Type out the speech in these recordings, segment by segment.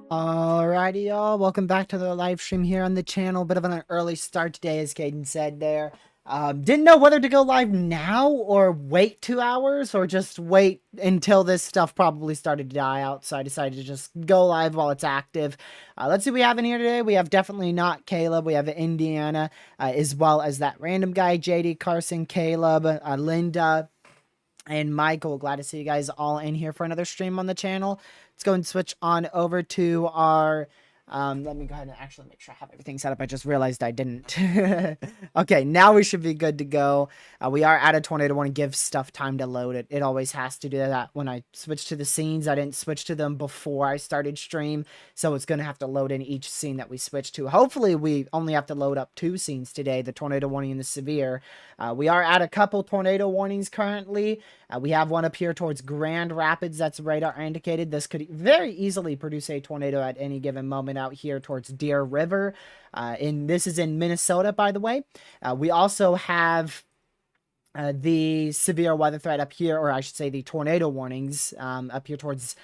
Alrighty, y'all. Welcome back to the live stream here on the channel. Bit of an early start today, as Caden said there. Didn't know whether to go live now or wait 2 hours or just wait until this stuff probably started to die out. So I decided to just go live while it's active. Let's see what we have in here today. We have definitely not Caleb. We have Indiana, as well as that random guy, JD, Carson, Caleb, Linda, and Michael. Glad to see you guys all in here for another stream on the channel. Let's go and switch on over to our, let me go ahead and actually make sure I have everything set up. I just realized I didn't. Okay, now we should be good to go. We are at a tornado warning. Give stuff time to load it. It always has to do that. When I switch to the scenes, I didn't switch to them before I started stream, so it's going to have to load in each scene that we switch to. Hopefully, we only have to load up 2 scenes today, the tornado warning and the severe. We are at a couple tornado warnings currently. We have one up here towards Grand Rapids. That's radar indicated. This could very easily produce a tornado at any given moment out here towards Deer River. This is in Minnesota, by the way. We also have the severe weather threat up here, or I should say the tornado warnings up here towards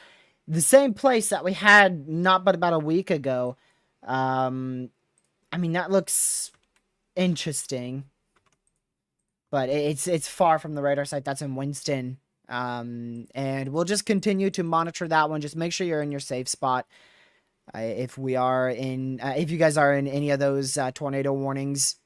the same place that we had not but about a week ago. I mean, that looks interesting. But it's far from the radar site. That's in Winston. And we'll just continue to monitor that one. Just make sure you're in your safe spot. If you guys are in any of those tornado warnings.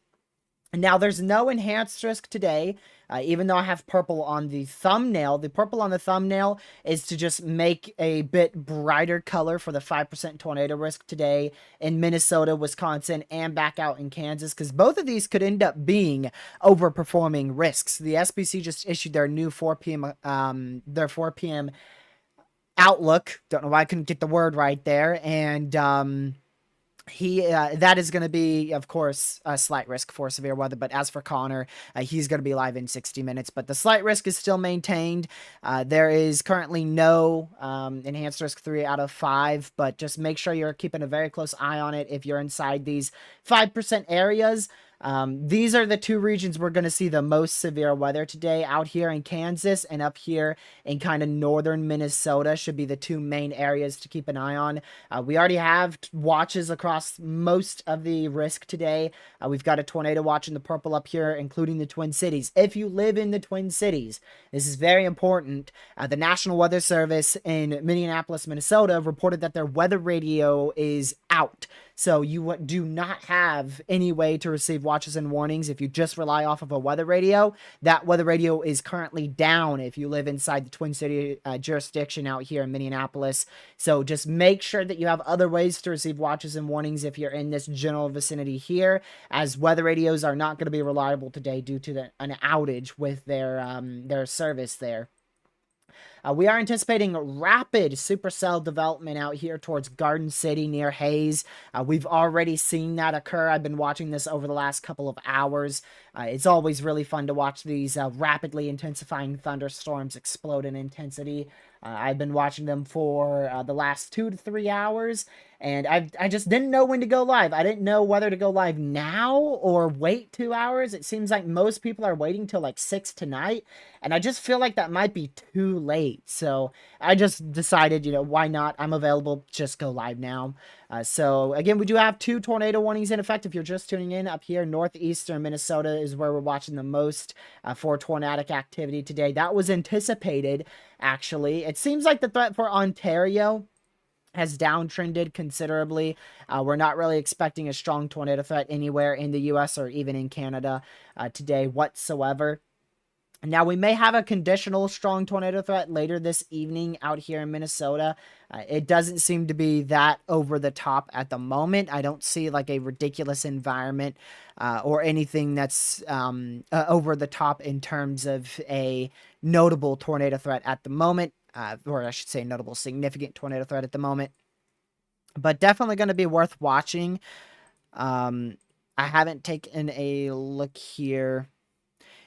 Now, there's no enhanced risk today, even though I have purple on the thumbnail. The purple on the thumbnail is to just make a bit brighter color for the 5% tornado risk today in Minnesota, Wisconsin, and back out in Kansas, because both of these could end up being overperforming risks. The SBC just issued their new 4 p.m. outlook. Don't know why I couldn't get the word right there. And that is going to be, of course, a slight risk for severe weather. But as for Connor, he's going to be live in 60 minutes. But the slight risk is still maintained. There is currently no enhanced risk 3 out of 5. But just make sure you're keeping a very close eye on it if you're inside these 5% areas. These are the 2 regions we're going to see the most severe weather today. Out here in Kansas and up here in kind of northern Minnesota should be the 2 main areas to keep an eye on. We already have watches across most of the risk today. We've got a tornado watch in the purple up here, including the Twin Cities. If you live in the Twin Cities, this is very important. The National Weather Service in Minneapolis, Minnesota reported that their weather radio is out. So you do not have any way to receive watches and warnings if you just rely off of a weather radio. That weather radio is currently down if you live inside the Twin City jurisdiction out here in Minneapolis. So just make sure that you have other ways to receive watches and warnings if you're in this general vicinity here, as weather radios are not going to be reliable today due to an outage with their service there. We are anticipating rapid supercell development out here towards Garden City near Hayes. We've already seen that occur. I've been watching this over the last couple of hours. It's always really fun to watch these rapidly intensifying thunderstorms explode in intensity. I've been watching them for the last 2 to 3 hours, and I just didn't know when to go live. I didn't know whether to go live now or wait 2 hours. It seems like most people are waiting till like 6 tonight, and I just feel like that might be too late. So I just decided, why not? I'm available. Just go live now. So again, we do have 2 tornado warnings in effect. If you're just tuning in, up here, northeastern Minnesota is where we're watching the most for tornadic activity today. That was anticipated, actually. It seems like the threat for Ontario has downtrended considerably. We're not really expecting a strong tornado threat anywhere in the U.S. or even in Canada today whatsoever. Now, we may have a conditional strong tornado threat later this evening out here in Minnesota. It doesn't seem to be that over the top at the moment. I don't see like a ridiculous environment or anything that's over the top in terms of a notable tornado threat at the moment, or I should say notable significant tornado threat at the moment. But definitely going to be worth watching. I haven't taken a look here.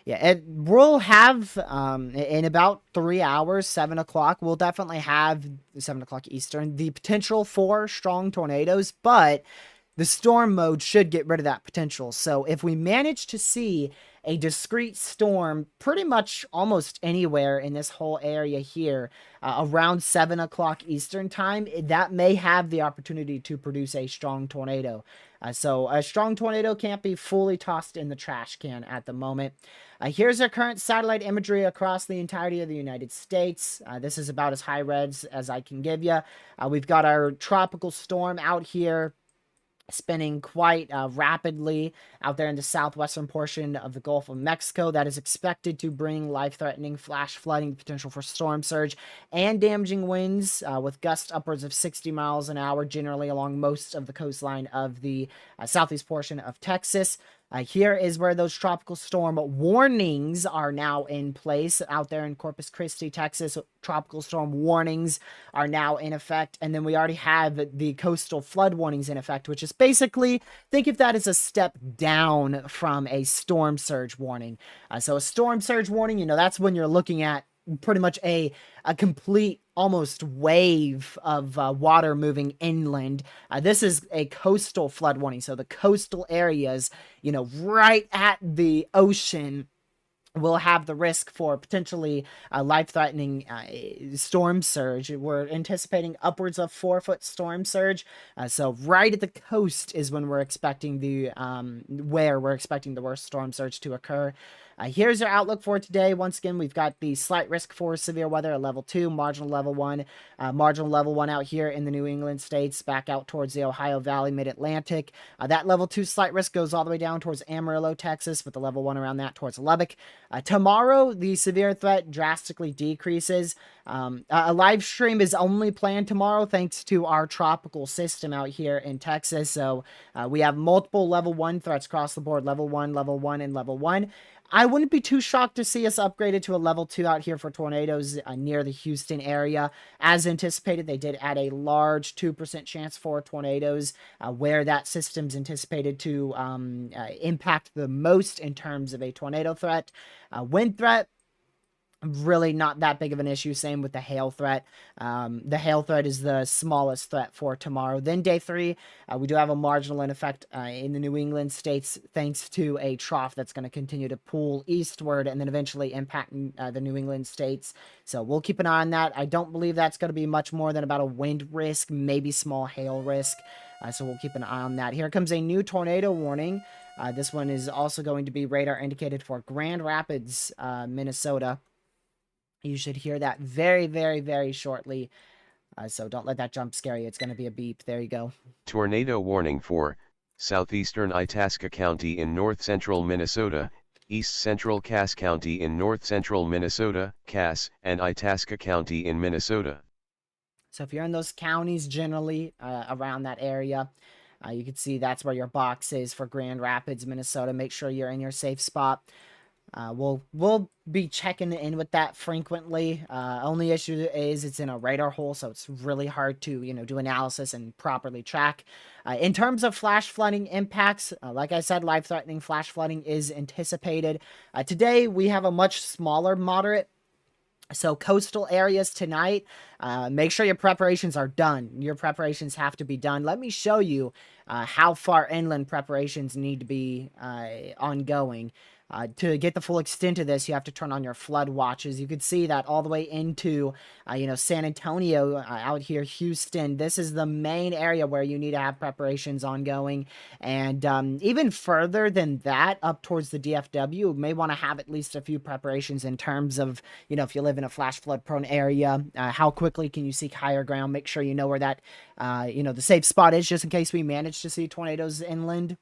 Yeah, we'll have, in about 3 hours, 7 o'clock, we'll definitely have, 7 o'clock Eastern, the potential for strong tornadoes, but the storm mode should get rid of that potential. So if we manage to see a discrete storm pretty much almost anywhere in this whole area here around 7 o'clock Eastern time, that may have the opportunity to produce a strong tornado. So a strong tornado can't be fully tossed in the trash can at the moment. Here's our current satellite imagery across the entirety of the United States. This is about as high res as I can give you. We've got our tropical storm out here spinning quite rapidly out there in the southwestern portion of the Gulf of Mexico. That is expected to bring life-threatening flash flooding, potential for storm surge, and damaging winds with gusts upwards of 60 miles an hour, generally along most of the coastline of the southeast portion of Texas. Here is where those tropical storm warnings are now in place. Out there in Corpus Christi, Texas, tropical storm warnings are now in effect. And then we already have the coastal flood warnings in effect, which is basically, think of that as a step down from a storm surge warning. So a storm surge warning, that's when you're looking at pretty much a complete almost wave of water moving inland. This is a coastal flood warning. So the coastal areas, right at the ocean will have the risk for potentially life-threatening storm surge. We're anticipating upwards of 4-foot storm surge. So right at the coast is when we're expecting where we're expecting the worst storm surge to occur. Here's our outlook for today. Once again, we've got the slight risk for severe weather at level 2, marginal level 1. Marginal level 1 out here in the New England states, back out towards the Ohio Valley, mid-Atlantic. That level 2 slight risk goes all the way down towards Amarillo, Texas, with the level 1 around that towards Lubbock. Tomorrow, the severe threat drastically decreases. A live stream is only planned tomorrow thanks to our tropical system out here in Texas. So we have multiple level 1 threats across the board, level 1, and level 1. I wouldn't be too shocked to see us upgraded to a level 2 out here for tornadoes near the Houston area. As anticipated, they did add a large 2% chance for tornadoes, where that system's anticipated to impact the most in terms of a tornado threat. Wind threat, really not that big of an issue. Same with the hail threat. The hail threat is the smallest threat for tomorrow. Then day 3, we do have a marginal in effect in the New England states thanks to a trough that's going to continue to pull eastward and then eventually impact the New England states. So we'll keep an eye on that. I don't believe that's going to be much more than about a wind risk, maybe small hail risk. So we'll keep an eye on that. Here comes a new tornado warning. This one is also going to be radar indicated for Grand Rapids, Minnesota. You should hear that very, very, very shortly. So don't let that jump scare you. It's going to be a beep. There you go. Tornado warning for southeastern Itasca County in north-central Minnesota, east-central Cass County in north-central Minnesota, Cass, and Itasca County in Minnesota. So if you're in those counties generally around that area, you can see that's where your box is for Grand Rapids, Minnesota. Make sure you're in your safe spot. We'll be checking in with that frequently. Only issue is it's in a radar hole, so it's really hard to do analysis and properly track. In terms of flash flooding impacts, like I said, life-threatening flash flooding is anticipated. Today we have a much smaller moderate. So coastal areas tonight, make sure your preparations are done. Your preparations have to be done. Let me show you how far inland preparations need to be ongoing. To get the full extent of this, you have to turn on your flood watches. You can see that all the way into, San Antonio, out here, Houston. This is the main area where you need to have preparations ongoing. And even further than that, up towards the DFW, you may want to have at least a few preparations in terms of, if you live in a flash flood prone area, how quickly can you seek higher ground? Make sure you know where that, the safe spot is, just in case we manage to see tornadoes inland.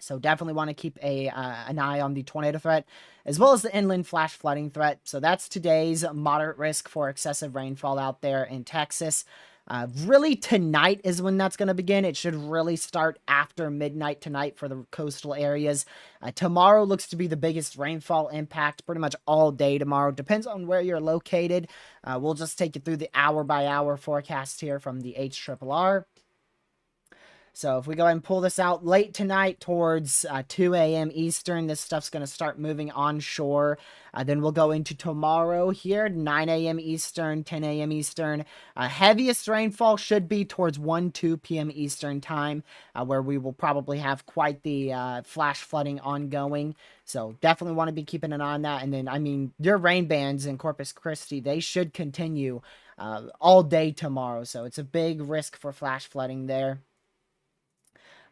So definitely want to keep an eye on the tornado threat, as well as the inland flash flooding threat. So that's today's moderate risk for excessive rainfall out there in Texas. Really tonight is when that's going to begin. It should really start after midnight tonight for the coastal areas. Tomorrow looks to be the biggest rainfall impact pretty much all day tomorrow. Depends on where you're located. We'll just take you through the hour by hour forecast here from the HRRR. So if we go ahead and pull this out late tonight towards 2 a.m. Eastern, this stuff's going to start moving onshore. Then we'll go into tomorrow here, 9 a.m. Eastern, 10 a.m. Eastern. Heaviest rainfall should be towards 2 p.m. Eastern time, where we will probably have quite the flash flooding ongoing. So definitely want to be keeping an eye on that. And then, your rain bands in Corpus Christi, they should continue all day tomorrow. So it's a big risk for flash flooding there.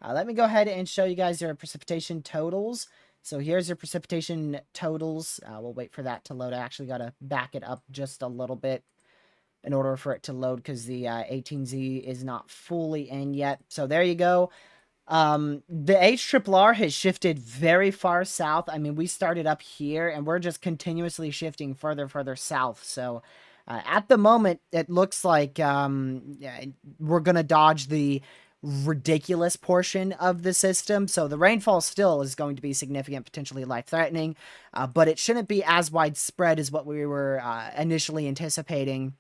Let me go ahead and show you guys your precipitation totals. So here's your precipitation totals. We'll wait for that to load. I actually got to back it up just a little bit in order for it to load because the 18Z is not fully in yet. So there you go. The HRRR has shifted very far south. We started up here and we're just continuously shifting further south. So at the moment, it looks like we're going to dodge the ridiculous portion of the system. So the rainfall still is going to be significant, potentially life-threatening, but it shouldn't be as widespread as what we were initially anticipating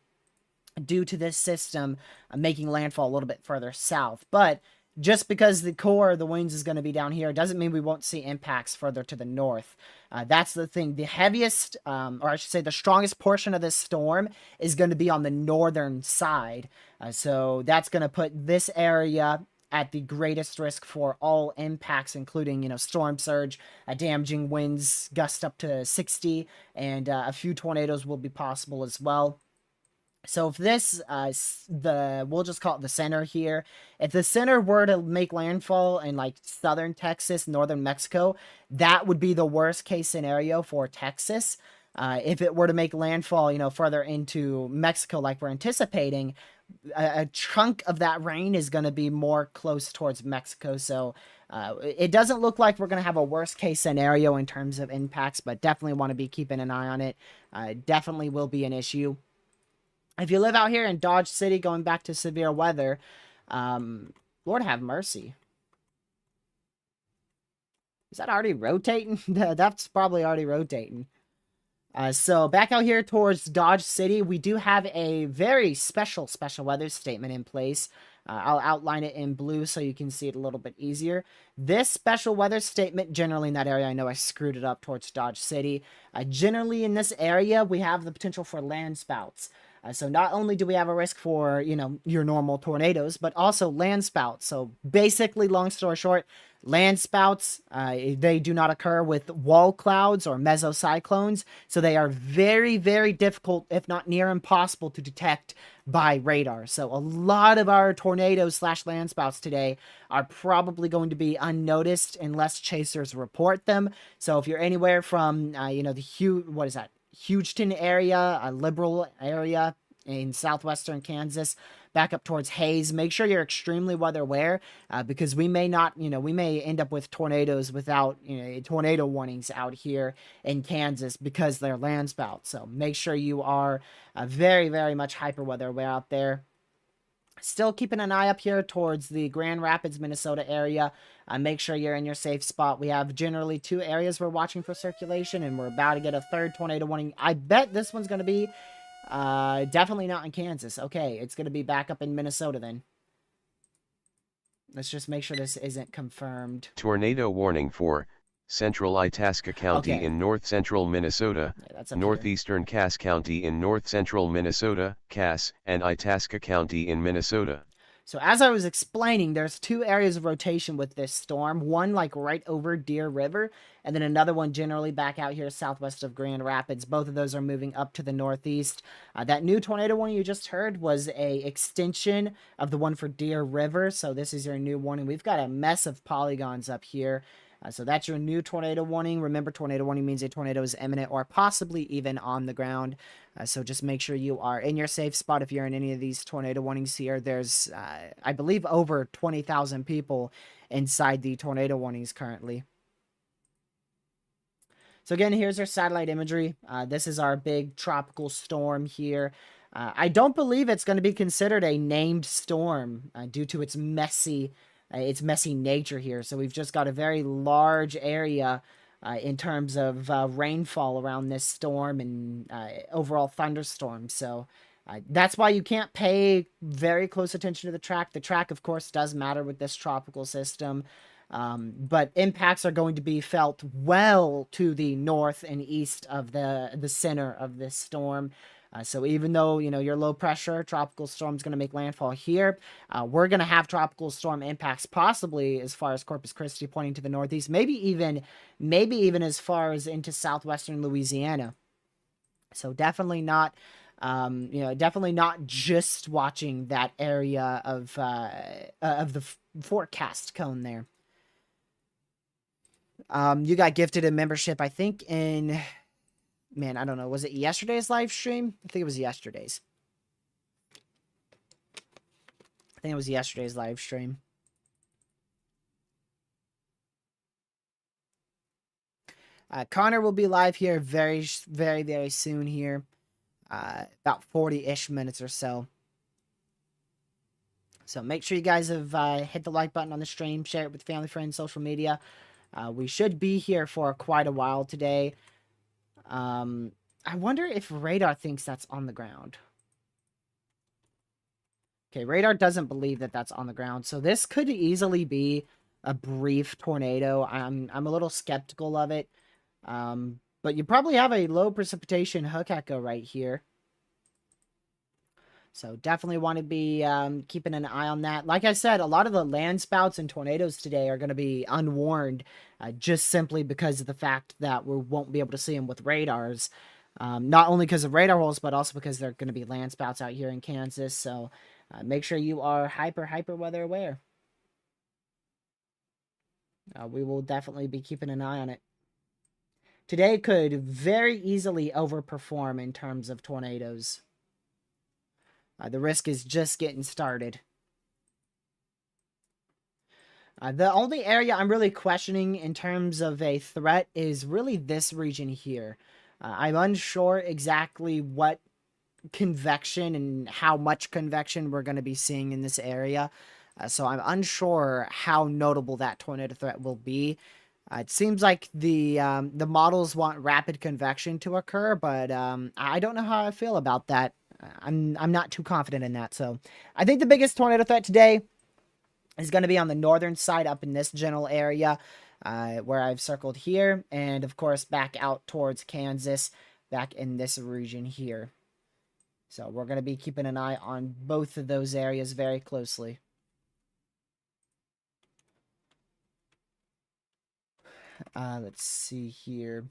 due to this system making landfall a little bit further south. But just because the core of the winds is going to be down here doesn't mean we won't see impacts further to the north. That's the thing. The heaviest, or I should say the strongest portion of this storm is going to be on the northern side. So that's going to put this area at the greatest risk for all impacts, including, storm surge, damaging winds, gust up to 60, and a few tornadoes will be possible as well. So if this, we'll just call it the center here. If the center were to make landfall in like southern Texas, northern Mexico, that would be the worst case scenario for Texas. If it were to make landfall, further into Mexico like we're anticipating, a chunk of that rain is going to be more close towards Mexico. So it doesn't look like we're going to have a worst case scenario in terms of impacts, but definitely want to be keeping an eye on it. Definitely will be an issue. If you live out here in Dodge City, going back to severe weather, Lord have mercy. Is that already rotating? That's probably already rotating. So back out here towards Dodge City, we do have a very special weather statement in place. I'll outline it in blue so you can see it a little bit easier. This special weather statement, generally in that area, I know I screwed it up towards Dodge City. Generally in this area, we have the potential for landspouts. So not only do we have a risk for, your normal tornadoes, but also landspouts. So basically, long story short, landspouts, they do not occur with wall clouds or mesocyclones. So they are very, very difficult, if not near impossible, to detect by radar. So a lot of our tornadoes / landspouts today are probably going to be unnoticed unless chasers report them. So if you're anywhere from, the Houston area, a liberal area in southwestern Kansas, back up towards Hayes. Make sure you're extremely weather aware, because we may not, we may end up with tornadoes without, tornado warnings out here in Kansas because they're landspouts. So make sure you are very, very much hyper weather aware out there. Still keeping an eye up here towards the Grand Rapids, Minnesota area. Make sure you're in your safe spot. We have generally 2 areas we're watching for circulation, and we're about to get a 3rd tornado warning. I bet this one's going to be definitely not in Kansas. Okay, it's going to be back up in Minnesota then. Let's just make sure this isn't confirmed. Tornado warning for Central Itasca County in north-central Minnesota, northeastern Cass County in north-central Minnesota, Cass, and Itasca County in Minnesota. So as I was explaining, there's 2 areas of rotation with this storm. One like right over Deer River, and then another one generally back out here southwest of Grand Rapids. Both of those are moving up to the northeast. That new tornado warning you just heard was a extension of the one for Deer River. So this is your new warning. We've got a mess of polygons up here. So that's your new tornado warning. Remember, tornado warning means a tornado is imminent or possibly even on the ground. So just make sure you are in your safe spot if you're in any of these tornado warnings here. There's, I believe, over 20,000 people inside the tornado warnings currently. So again, here's our satellite imagery. This is our big tropical storm here. I don't believe it's going to be considered a named storm due to its messy nature here. So we've just got a very large area in terms of rainfall around this storm and overall thunderstorm. So that's why you can't pay very close attention to the track. The track, of course, does matter with this tropical system. But impacts are going to be felt well to the north and east of the center of this storm. So even though, your low pressure tropical storm is going to make landfall here, we're going to have tropical storm impacts possibly as far as Corpus Christi pointing to the northeast, maybe even as far as into southwestern Louisiana. So definitely not, definitely not just watching that area of the forecast cone there. You got gifted a membership, I think, in... Man, I don't know. Was it yesterday's live stream? I think it was yesterday's. Live stream. Connor will be live here very, very, very soon here. About 40-ish minutes or so. So make sure you guys have hit the like button on the stream. Share it with family, friends, social media. We should be here for quite a while today. I wonder if radar thinks that's on the ground. Okay, radar doesn't believe that that's on the ground, so this could easily be a brief tornado. I'm a little skeptical of it, but you probably have a low precipitation hook echo right here. So definitely want to be keeping an eye on that. Like I said, a lot of the landspouts and tornadoes today are going to be unwarned, just simply because of the fact that we won't be able to see them with radars. Not only because of radar holes, but also because they're going to be landspouts out here in Kansas. So make sure you are hyper weather aware. We will definitely be keeping an eye on it. Today could very easily overperform in terms of tornadoes. The risk is just getting started. The only area I'm really questioning in terms of a threat is really this region here. I'm unsure exactly what convection and how much convection we're going to be seeing in this area. So I'm unsure how notable that tornado threat will be. It seems like the models want rapid convection to occur, but I don't know how I feel about that. I'm not too confident in that. So I think the biggest tornado threat today is going to be on the northern side up in this general area where I've circled here. And of course, back out towards Kansas, back in this region here. So we're going to be keeping an eye on both of those areas very closely. Let's see here.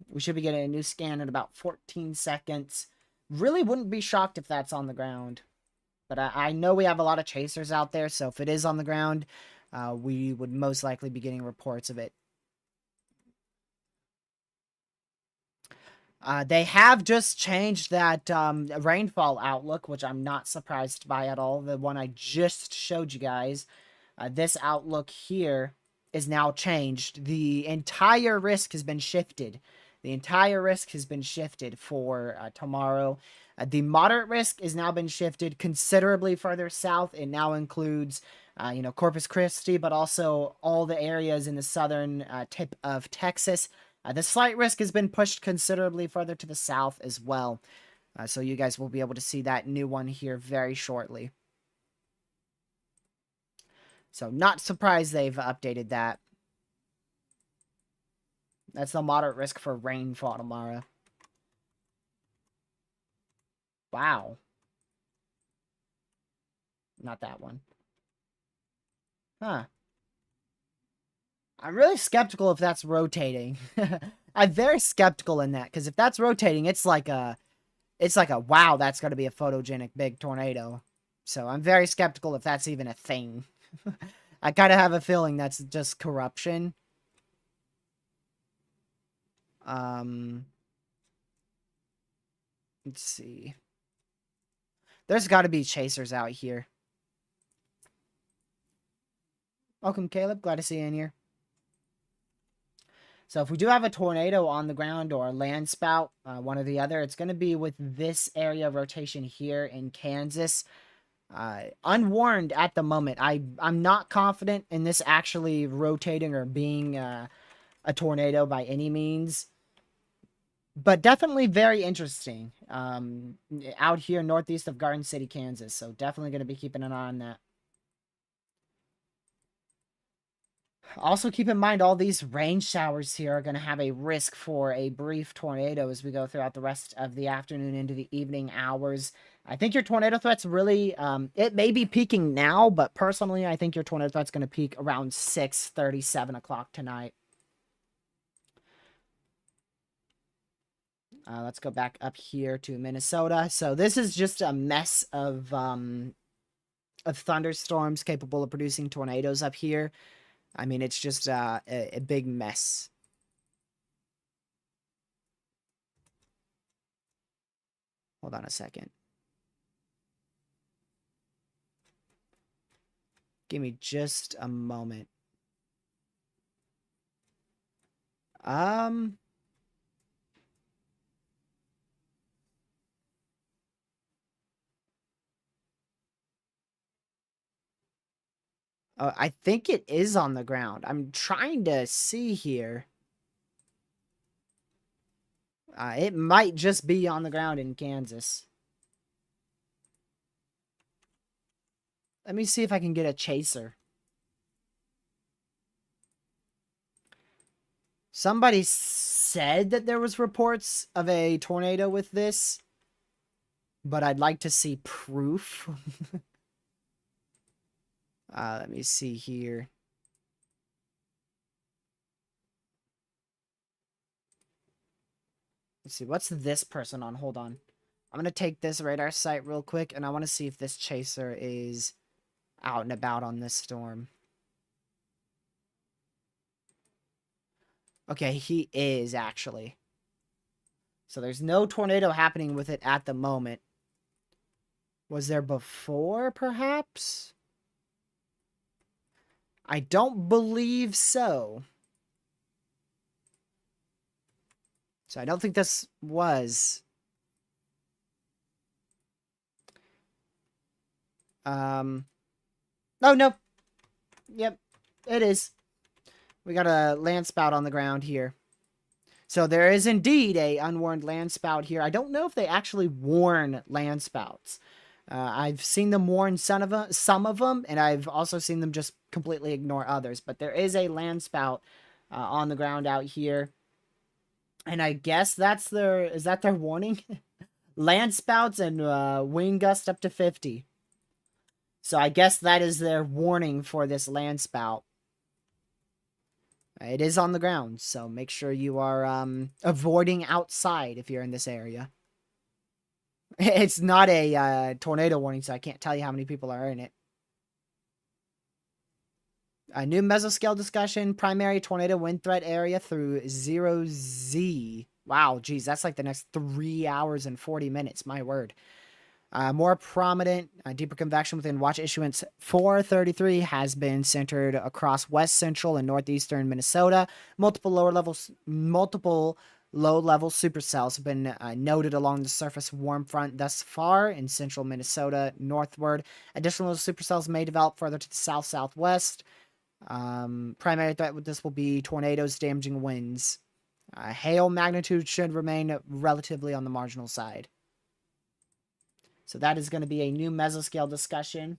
We should be getting a new scan in about 14 seconds. Really wouldn't be shocked if that's on the ground. But I know we have a lot of chasers out there, so if it is on the ground, we would most likely be getting reports of it. They have just changed that rainfall outlook, which I'm not surprised by at all. The one I just showed you guys. This outlook here is now changed. The entire risk has been shifted. The entire risk has been shifted for tomorrow. The moderate risk has now been shifted considerably further south. It now includes, Corpus Christi, but also all the areas in the southern tip of Texas. The slight risk has been pushed considerably further to the south as well. So you guys will be able to see that new one here very shortly. So not surprised they've updated that. That's the moderate risk for rainfall tomorrow. Wow. Not that one. Huh. I'm really skeptical if that's rotating. I'm very skeptical in that, because if that's rotating, it's like a wow, that's going to be a photogenic big tornado. So I'm very skeptical if that's even a thing. I kind of have a feeling that's just corruption. Let's see. There's got to be chasers out here. Welcome, Caleb. Glad to see you in here. So if we do have a tornado on the ground or a landspout, one or the other, it's going to be with this area of rotation here in Kansas. Unwarned at the moment. I'm not confident in this actually rotating or being a tornado by any means. But definitely very interesting. Out here northeast of Garden City, Kansas. So definitely going to be keeping an eye on that. Also, keep in mind all these rain showers here are going to have a risk for a brief tornado as we go throughout the rest of the afternoon into the evening hours. I think your tornado threat's really, it may be peaking now, but personally, I think your tornado threat's going to peak around 6:30, 7 o'clock tonight. Let's go back up here to Minnesota. So this is just a mess of thunderstorms capable of producing tornadoes up here. I mean, it's just a big mess. Hold on a second. Give me just a moment. I think it is on the ground. I'm trying to see here. It might just be on the ground in Kansas. Let me see if I can get a chaser. Somebody said that there was reports of a tornado with this, but I'd like to see proof. Let me see here. Let's see, what's this person on? Hold on. I'm going to take this radar site real quick, and I want to see if this chaser is out and about on this storm. Okay, he is, actually. So there's no tornado happening with it at the moment. Was there before, perhaps? I don't believe so. So I don't think this was. Oh, no. Yep, it is. We got a landspout on the ground here. So there is indeed a unwarned landspout here. I don't know if they actually warn landspouts. I've seen them warn some of them, and I've also seen them just completely ignore others. But there is a landspout on the ground out here. And I guess that's is that their warning? Landspouts and wind gust up to 50. So I guess that is their warning for this landspout. It is on the ground, so make sure you are avoiding outside if you're in this area. It's not a tornado warning, so I can't tell you how many people are in it. A new mesoscale discussion, primary tornado wind threat area through 0Z. Wow, geez, that's like the next 3 hours and 40 minutes. My word. More prominent, deeper convection within watch issuance 433 has been centered across west central and northeastern Minnesota. Multiple low-level supercells have been noted along the surface warm front thus far in central Minnesota northward. Additional supercells may develop further to the south-southwest. Primary threat with this will be tornadoes, damaging winds. Hail magnitude should remain relatively on the marginal side. So that is going to be a new mesoscale discussion,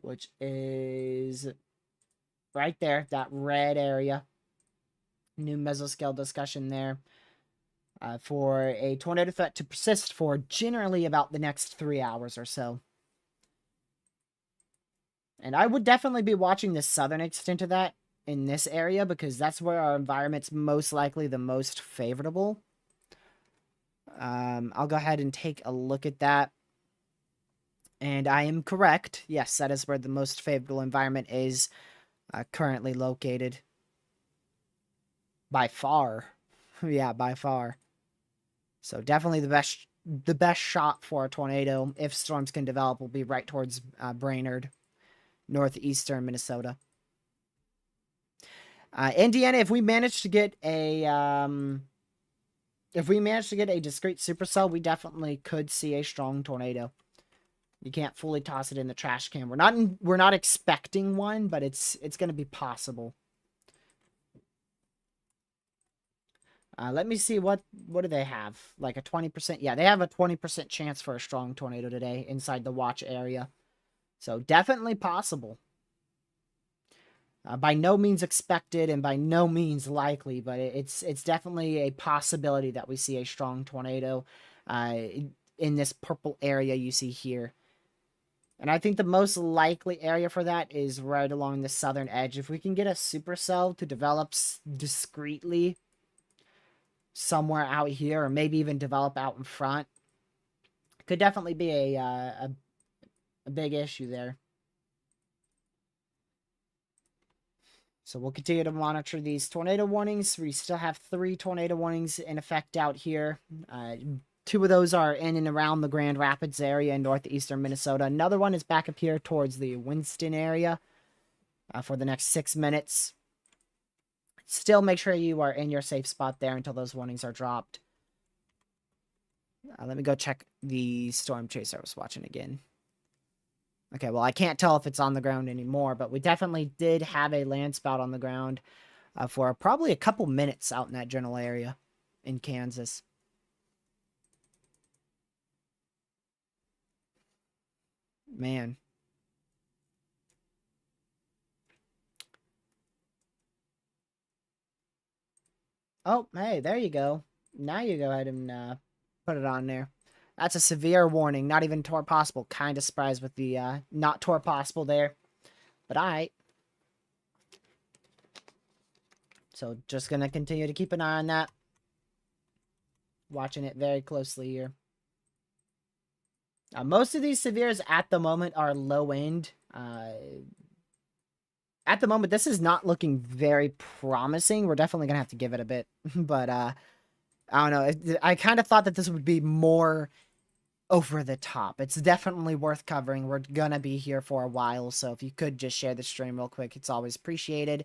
which is right there, that red area. New mesoscale discussion there for a tornado threat to persist for generally about the next 3 hours or so. And I would definitely be watching the southern extent of that in this area because that's where our environment's most likely the most favorable. I'll go ahead and take a look at that. And I am correct. Yes, that is where the most favorable environment is currently located. By far. Yeah, by far. So definitely the best shot for a tornado, if storms can develop, will be right towards Brainerd, northeastern Minnesota. Indiana, if we manage to get a discrete supercell, we definitely could see a strong tornado. You can't fully toss it in the trash can. We're not expecting one, but it's going to be possible. Let me see what do they have? Like a 20%? Yeah, they have a 20% chance for a strong tornado today inside the watch area. So definitely possible. By no means expected and by no means likely, but it's definitely a possibility that we see a strong tornado in this purple area you see here. And I think the most likely area for that is right along the southern edge. If we can get a supercell to develop discreetly somewhere out here, or maybe even develop out in front, could definitely be a big issue there. So we'll continue to monitor these tornado warnings. We still have 3 tornado warnings in effect out here. 2 of those are in and around the Grand Rapids area in northeastern Minnesota. Another one is back up here towards the Winston area for the next 6 minutes. Still make sure you are in your safe spot there until those warnings are dropped. Let me go check the storm chaser I was watching again. Okay, well, I can't tell if it's on the ground anymore, but we definitely did have a landspout on the ground for probably a couple minutes out in that general area in Kansas. Man. Oh, hey, there you go. Now you go ahead and put it on there. That's a severe warning. Not even tore possible. Kind of surprised with the not tore possible there. But alright. So just going to continue to keep an eye on that. Watching it very closely here. Most of these severes at the moment are low end. At the moment, this is not looking very promising. We're definitely going to have to give it a bit. But I don't know. I kind of thought that this would be more over the top. It's definitely worth covering. We're gonna be here for a while, so if you could just share the stream real quick, it's always appreciated.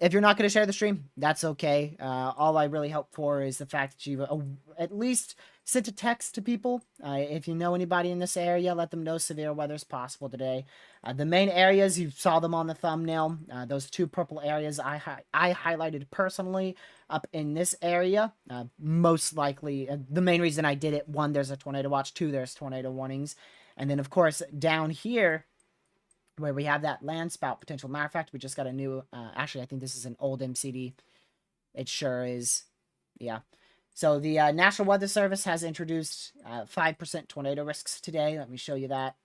If you're not going to share the stream, that's okay. All I really hope for is the fact that you've at least sent a text to people. If you know anybody in this area, let them know severe weather is possible today. The main areas, you saw them on the thumbnail. Those 2 purple areas I highlighted personally up in this area. Most likely, the main reason I did it, 1, there's a tornado watch. 2, there's tornado warnings. And then, of course, down here, where we have that landspout potential. Matter of fact, we just got a new, actually, I think this is an old MCD. It sure is. Yeah. So the National Weather Service has introduced 5% tornado risks today. Let me show you that.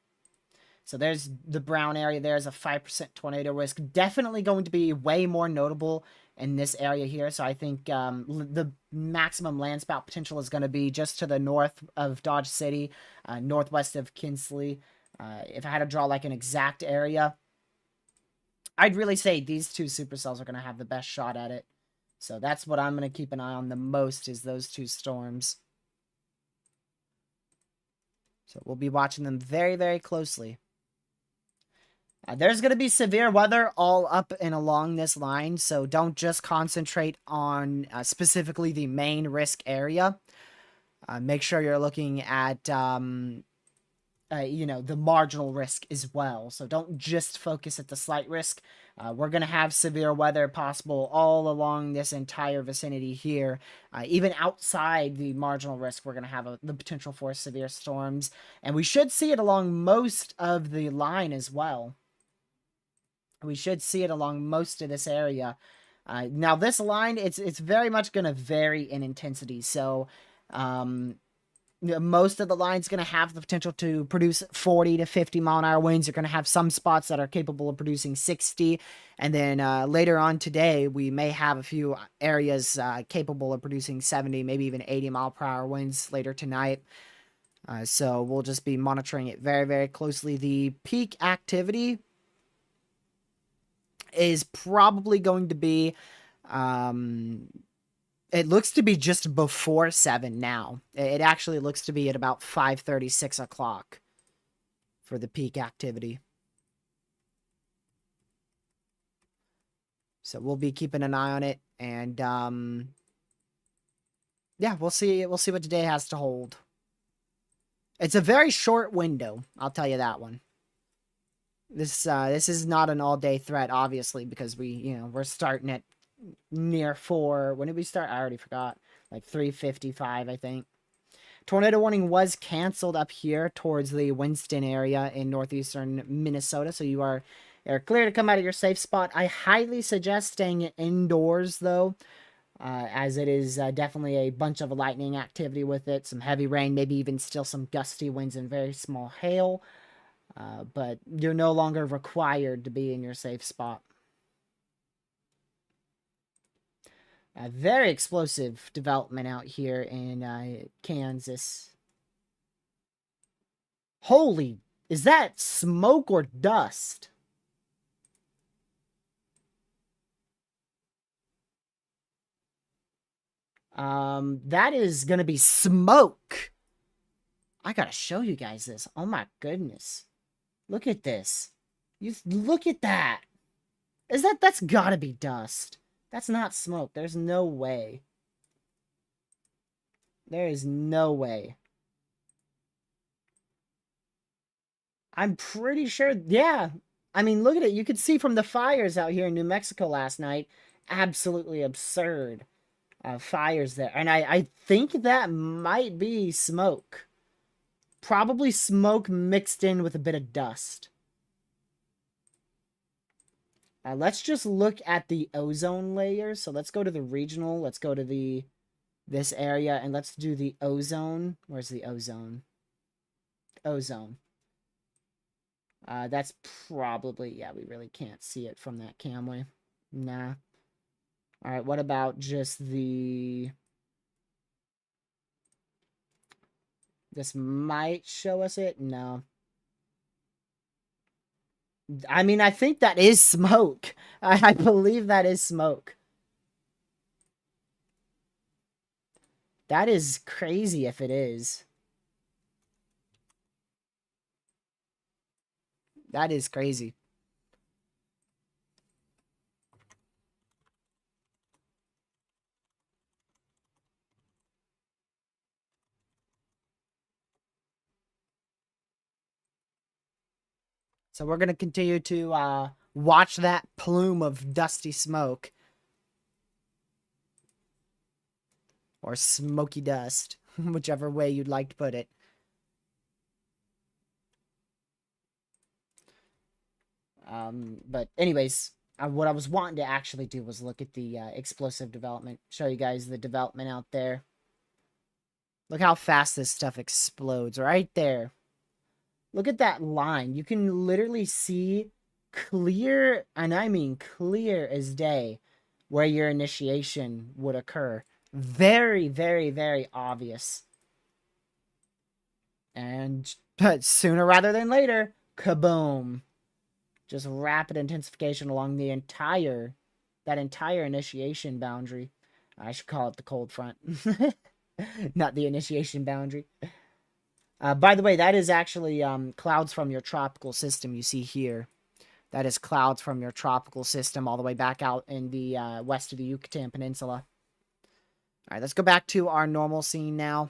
So there's the brown area. There's a 5% tornado risk. Definitely going to be way more notable in this area here. So I think the maximum landspout potential is going to be just to the north of Dodge City, northwest of Kinsley. If I had to draw like an exact area, I'd really say these 2 supercells are going to have the best shot at it. So that's what I'm going to keep an eye on the most, is those two storms. So we'll be watching them very, very closely. There's going to be severe weather all up and along this line, so don't just concentrate on specifically the main risk area. Make sure you're looking at, the marginal risk as well. So don't just focus at the slight risk. We're going to have severe weather possible all along this entire vicinity here. Even outside the marginal risk, we're going to have the potential for severe storms. And we should see it along most of the line as well. We should see it along most of this area. Now, this line, it's very much going to vary in intensity. So, most of the line's going to have the potential to produce 40 to 50 mile an hour winds. You're going to have some spots that are capable of producing 60. And then later on today, we may have a few areas capable of producing 70, maybe even 80 mile per hour winds later tonight. So we'll just be monitoring it very, very closely. The peak activity is probably going to be, it looks to be just before 7 now. It actually looks to be at about 5:30, 6 o'clock for the peak activity. So we'll be keeping an eye on it, and yeah, we'll see what today has to hold. It's a very short window, I'll tell you that one. This is not an all-day threat, obviously, because we're starting at near 4. When did we start? I already forgot. Like 3:55, I think. Tornado warning was canceled up here towards the Winston area in northeastern Minnesota, so you are clear to come out of your safe spot. I highly suggest staying indoors, though, as it is definitely a bunch of lightning activity with it, some heavy rain, maybe even still some gusty winds and very small hail. But you're no longer required to be in your safe spot. A very explosive development out here in Kansas. Holy, is that smoke or dust? That is gonna be smoke. I gotta show you guys this. Oh my goodness. Look at this. Look at that. That's gotta be dust. That's not smoke. There's no way. There is no way. I'm pretty sure, yeah. I mean, look at it. You could see from the fires out here in New Mexico last night. Absolutely absurd fires there. And I think that might be smoke. Probably smoke mixed in with a bit of dust. Let's just look at the ozone layer. So let's go to the regional. Let's go to this area, and let's do the ozone. Where's the ozone? Ozone. That's probably, yeah, we really can't see it from that camway. Nah. All right, what about just this might show us it? No. I mean, I think that is smoke. I believe that is smoke. That is crazy if it is. That is crazy. So we're going to continue to watch that plume of dusty smoke. Or smoky dust. Whichever way you'd like to put it. But anyways, what I was wanting to actually do was look at the explosive development. Show you guys the development out there. Look how fast this stuff explodes right there. Look at that line. You can literally see clear, and I mean clear as day, where your initiation would occur. Very, very, very obvious. And but sooner rather than later, kaboom. Just rapid intensification along the entire that entire initiation boundary. I should call it the cold front, not the initiation boundary. By the way, that is actually clouds from your tropical system you see here. That is clouds from your tropical system all the way back out in the west of the Yucatan Peninsula. All right, let's go back to our normal scene now.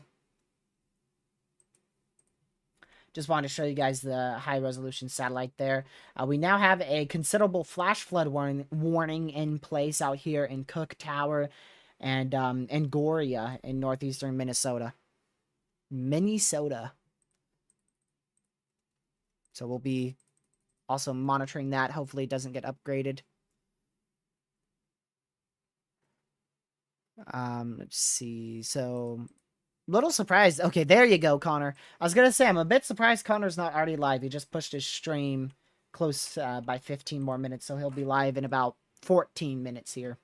Just wanted to show you guys the high-resolution satellite there. We now have a considerable flash flood warning in place out here in Cook Tower and Goria in northeastern Minnesota. So we'll be also monitoring that. Hopefully it doesn't get upgraded. Let's see. So, little surprised. Okay, there you go, Connor. I was gonna say, I'm a bit surprised Connor's not already live. He just pushed his stream close by 15 more minutes, so he'll be live in about 14 minutes here.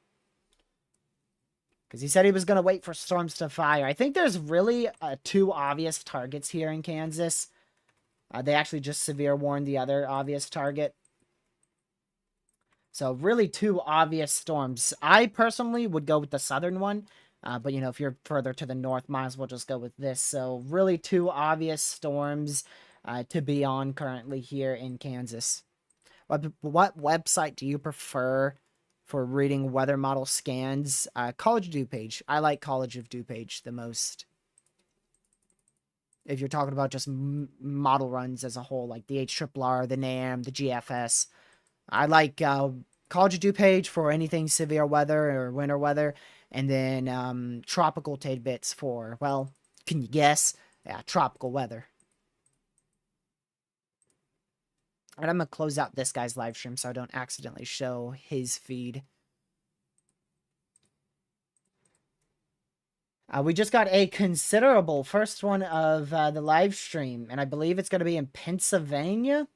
Because he said he was gonna wait for storms to fire. I think there's really two obvious targets here in Kansas. They actually just severe warned the other obvious target. So really two obvious storms. I personally would go with the southern one. But, you know, if you're further to the north, might as well just go with this. So really two obvious storms to be on currently here in Kansas. What website do you prefer for reading weather model scans? College of DuPage. I like College of DuPage the most. If you're talking about just model runs as a whole, like the HRRR, the NAM, the GFS. I like College of DuPage for anything severe weather or winter weather. And then tropical tidbits for, well, can you guess? Yeah, tropical weather. All right, I'm going to close out this guy's live stream so I don't accidentally show his feed. We just got a considerable first one of the live stream, and I believe it's going to be in Pennsylvania.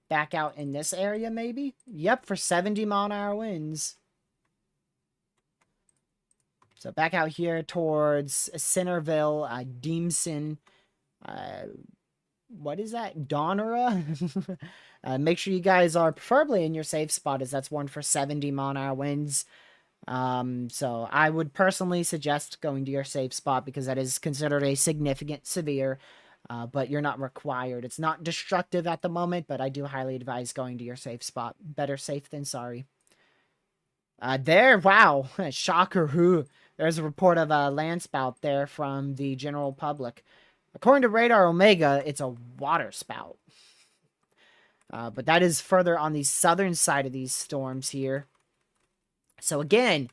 Back out in this area, maybe? Yep, for 70-mile-an-hour winds. So back out here towards Centerville, Deemson, what is that? Donera? Make sure you guys are preferably in your safe spot, as that's one for 70-mile-an-hour winds. So I would personally suggest going to your safe spot because that is considered a significant severe, but you're not required. It's not destructive at the moment, but I do highly advise going to your safe spot. Better safe than sorry. Wow, shocker, who? There's a report of a landspout there from the general public. According to Radar Omega, it's a water spout. But that is further on the southern side of these storms here. So again,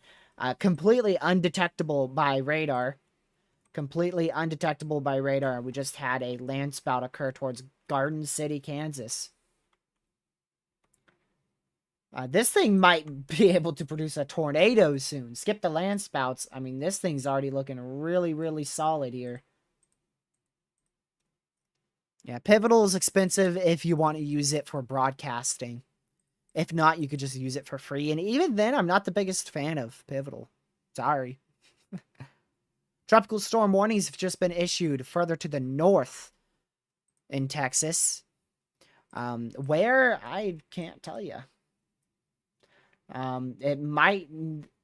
completely undetectable by radar. Completely undetectable by radar. We just had a landspout occur towards Garden City, Kansas. This thing might be able to produce a tornado soon. Skip the landspouts. I mean, this thing's already looking really, really solid here. Yeah, Pivotal is expensive if you want to use it for broadcasting. If not, you could just use it for free. And even then, I'm not the biggest fan of Pivotal. Sorry. Tropical storm warnings have just been issued further to the north in Texas. Where? I can't tell you. It might,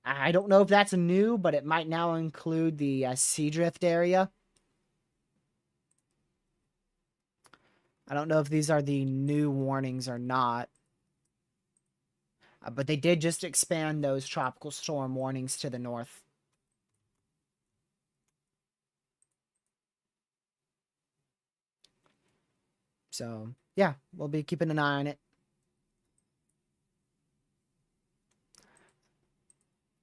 I don't know if that's new, but it might now include the Seadrift area. I don't know if these are the new warnings or not. But they did just expand those tropical storm warnings to the north. So, yeah, we'll be keeping an eye on it.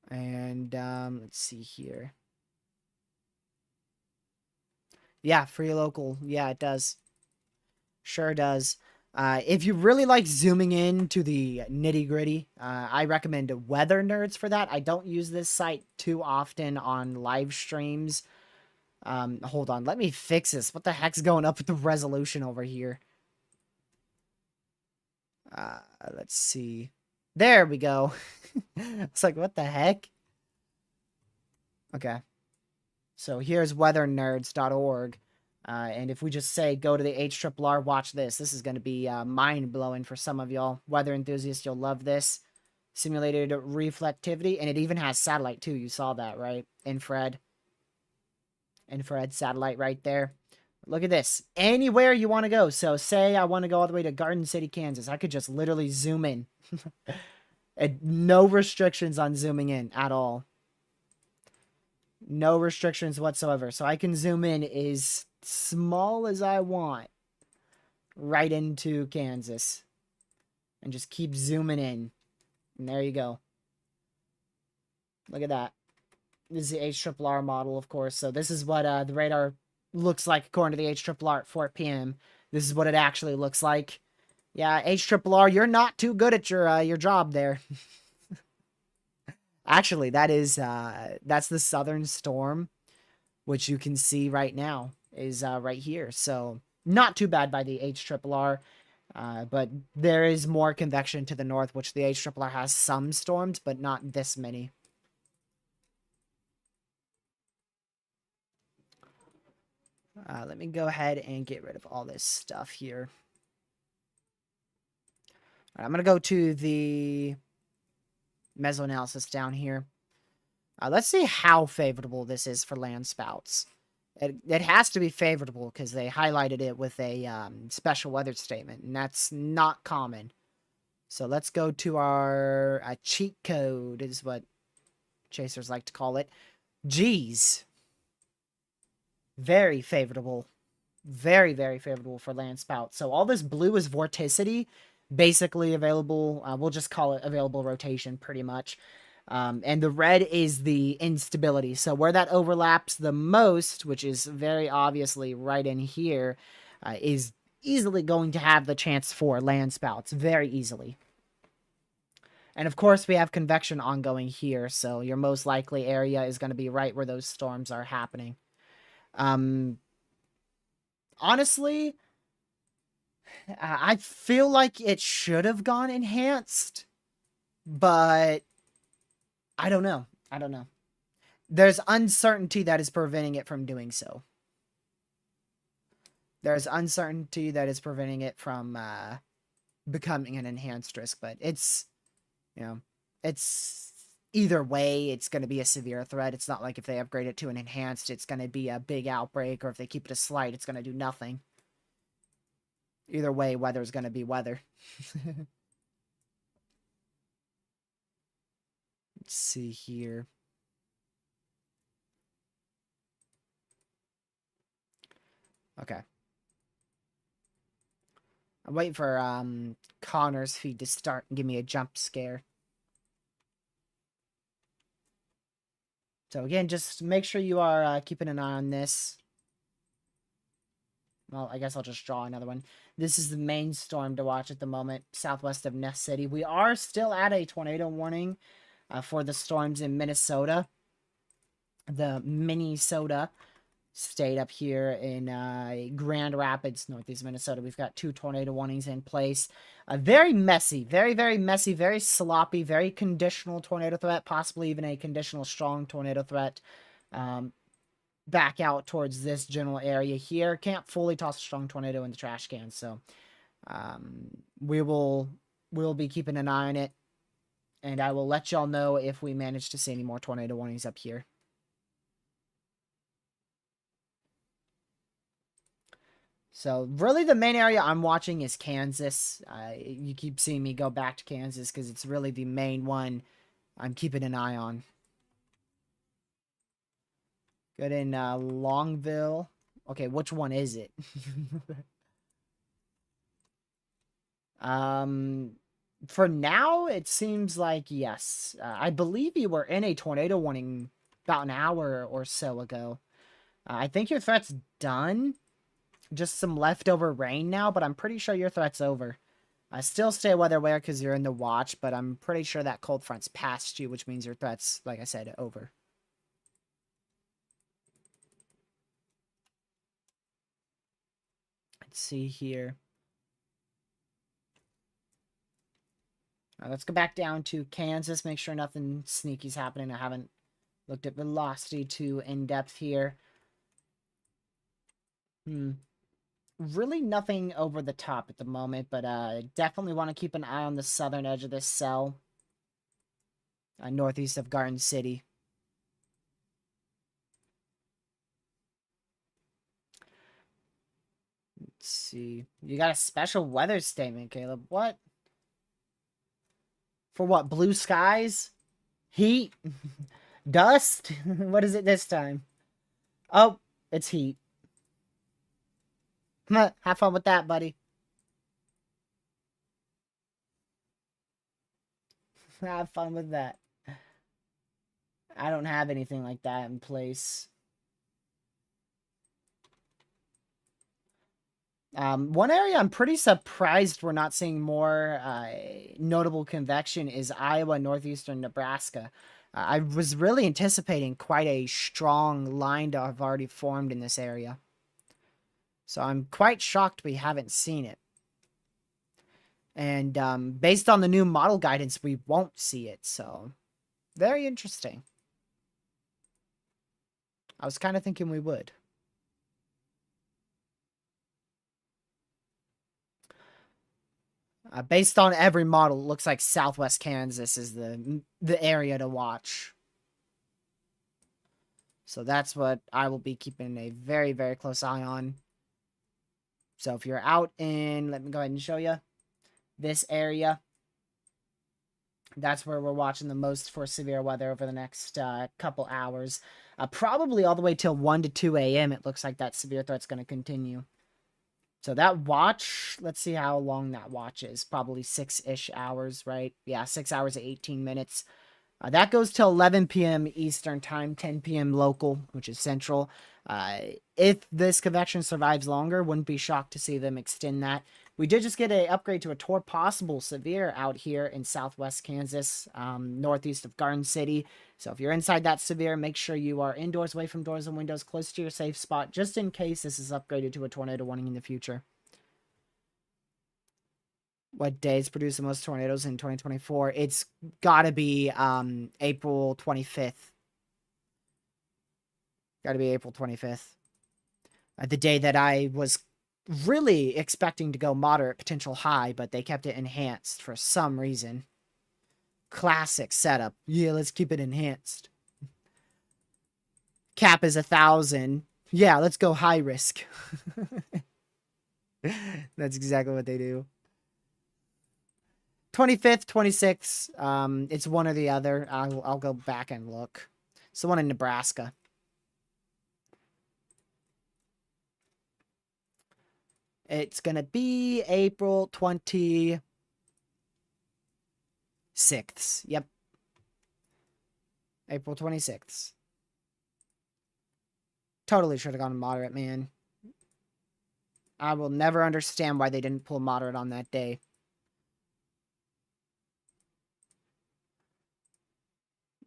And, let's see here. Yeah, free local. Yeah, it does. Sure does. If you really like zooming in to the nitty-gritty, I recommend Weather Nerds for that. I don't use this site too often on live streams. Hold on, let me fix this. What the heck's going up with the resolution over here? Let's see. There we go. It's like, what the heck? Okay. So here's weathernerds.org. And if we just say, go to the HRRR, watch this. This is going to be mind-blowing for some of y'all. Weather enthusiasts, you'll love this. simulated reflectivity, and it even has satellite too. You saw that, right? Infrared satellite right there. Look at this. Anywhere you want to go. So say I want to go all the way to Garden City, Kansas. I could just literally zoom in. And no restrictions on zooming in at all. No restrictions whatsoever. So I can zoom in as small as I want right into Kansas. And just keep zooming in. And there you go. Look at that. This is the HRRR model, of course. So this is what the radar looks like according to the HRRR at 4 p.m. This is what it actually looks like. Yeah, HRRR, you're not too good at your job there. Actually, that's the southern storm, which you can see right now is right here. So not too bad by the HRRR. But there is more convection to the north, which the HRRR has some storms, but not this many. Let me go ahead and get rid of all this stuff here. All right, I'm going to go to the mesoanalysis down here. Let's see how favorable this is for landspouts. It has to be favorable because they highlighted it with a special weather statement, and that's not common. So let's go to our cheat code, is what chasers like to call it. G's. Very favorable. Very, very favorable for landspout. So all this blue is vorticity, basically available. We'll just call it available rotation, pretty much. And the red is the instability. So where that overlaps the most, which is very obviously right in here, is easily going to have the chance for landspouts. Very easily. And of course, we have convection ongoing here. So your most likely area is going to be right where those storms are happening. Honestly, I feel like it should have gone enhanced, but I don't know. I don't know. There's uncertainty that is preventing it from doing so. There's uncertainty that is preventing it from becoming an enhanced risk, but it's, you know, it's either way, it's going to be a severe threat. It's not like if they upgrade it to an enhanced, it's going to be a big outbreak, or if they keep it a slight, it's going to do nothing. Either way, weather's going to be weather. Let's see here. Okay. I'm waiting for Connor's feed to start and give me a jump scare. So again, just make sure you are keeping an eye on this. Well, I guess I'll just draw another one. This is the main storm to watch at the moment, southwest of Nest City. We are still at a tornado warning for the storms in Minnesota. The Minnesota state up here in Grand Rapids, northeast Minnesota. We've got 2 tornado warnings in place. Very messy, very, very messy, very sloppy, very conditional tornado threat, possibly even a conditional strong tornado threat. Back out towards this general area here. Can't fully toss a strong tornado in the trash can, so we'll be keeping an eye on it, and I will let y'all know if we manage to see any more tornado warnings up here. So really the main area I'm watching is Kansas. You keep seeing me go back to Kansas because it's really the main one I'm keeping an eye on. Good in Longville. Okay, which one is it? For now, it seems like yes. I believe you were in a tornado warning about an hour or so ago. I think your threat's done. Just some leftover rain now, but I'm pretty sure your threat's over. Still stay weather aware because you're in the watch, but I'm pretty sure that cold front's past you, which means your threat's, like I said, over. Let's see here. Let's go back down to Kansas. Make sure nothing sneaky's happening. I haven't looked at velocity too in depth here. Really nothing over the top at the moment, but definitely want to keep an eye on the southern edge of this cell. northeast of Garden City. Let's see. You got a special weather statement, Caleb. What? For what? Blue skies? Heat? Dust? What is it this time? Oh, it's heat. Have fun with that, buddy. Have fun with that. I don't have anything like that in place. One area I'm pretty surprised we're not seeing more notable convection is Iowa, northeastern Nebraska. I was really anticipating quite a strong line to have already formed in this area. So I'm quite shocked we haven't seen it. And based on the new model guidance, we won't see it. So very interesting. I was kind of thinking we would. Based on every model, it looks like Southwest Kansas is the area to watch. So that's what I will be keeping a very, very close eye on. So if you're out in, let me go ahead and show you this area. That's where we're watching the most for severe weather over the next couple hours. Probably all the way till 1 to 2 a.m. It looks like that severe threat's going to continue. So that watch, let's see how long that watch is. Probably 6-ish hours, right? Yeah, 6 hours and 18 minutes. That goes till 11 p.m. Eastern time, 10 p.m. local, which is central. If this convection survives longer, wouldn't be shocked to see them extend that. We did just get an upgrade to a Tor possible severe out here in southwest Kansas, northeast of Garden City. So if you're inside that severe, make sure you are indoors, away from doors and windows, close to your safe spot, just in case this is upgraded to a tornado warning in the future. What days produce the most tornadoes in 2024? It's gotta be April 25th. Gotta be April 25th. The day that I was really expecting to go moderate potential high, but they kept it enhanced for some reason. Classic setup. Yeah, let's keep it enhanced. Cap is 1,000. Yeah, let's go high risk. That's exactly what they do. 25th, 26th. It's one or the other. I'll go back and look. It's the one in Nebraska. It's going to be April 26th. Yep. April 26th. Totally should have gone moderate, man. I will never understand why they didn't pull moderate on that day.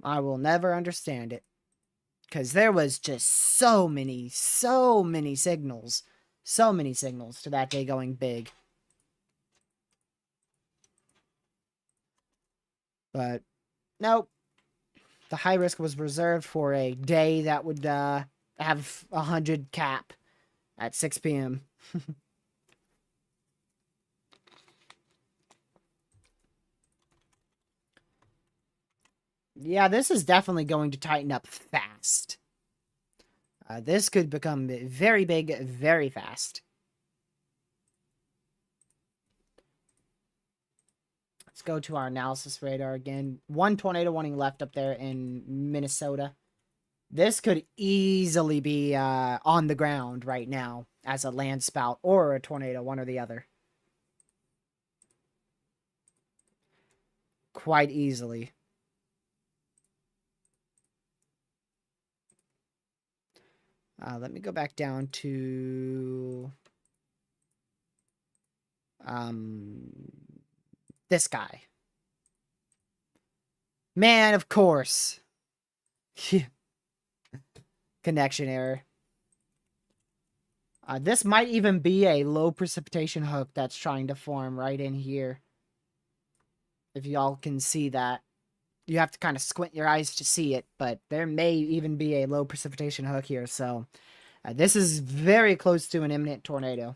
I will never understand it. Because there was just so many signals. So many signals to that day going big. But, nope. The high risk was reserved for a day that would have 100 cap at 6 p.m. Yeah, this is definitely going to tighten up fast. This could become very big, very fast. Let's go to our analysis radar again. One tornado warning left up there in Minnesota. This could easily be on the ground right now as a landspout or a tornado, one or the other. Quite easily. Let me go back down to this guy. Man, of course. Connection error. This might even be a low precipitation hook that's trying to form right in here. If y'all can see that. You have to kind of squint your eyes to see it, but there may even be a low precipitation hook here, so this is very close to an imminent tornado.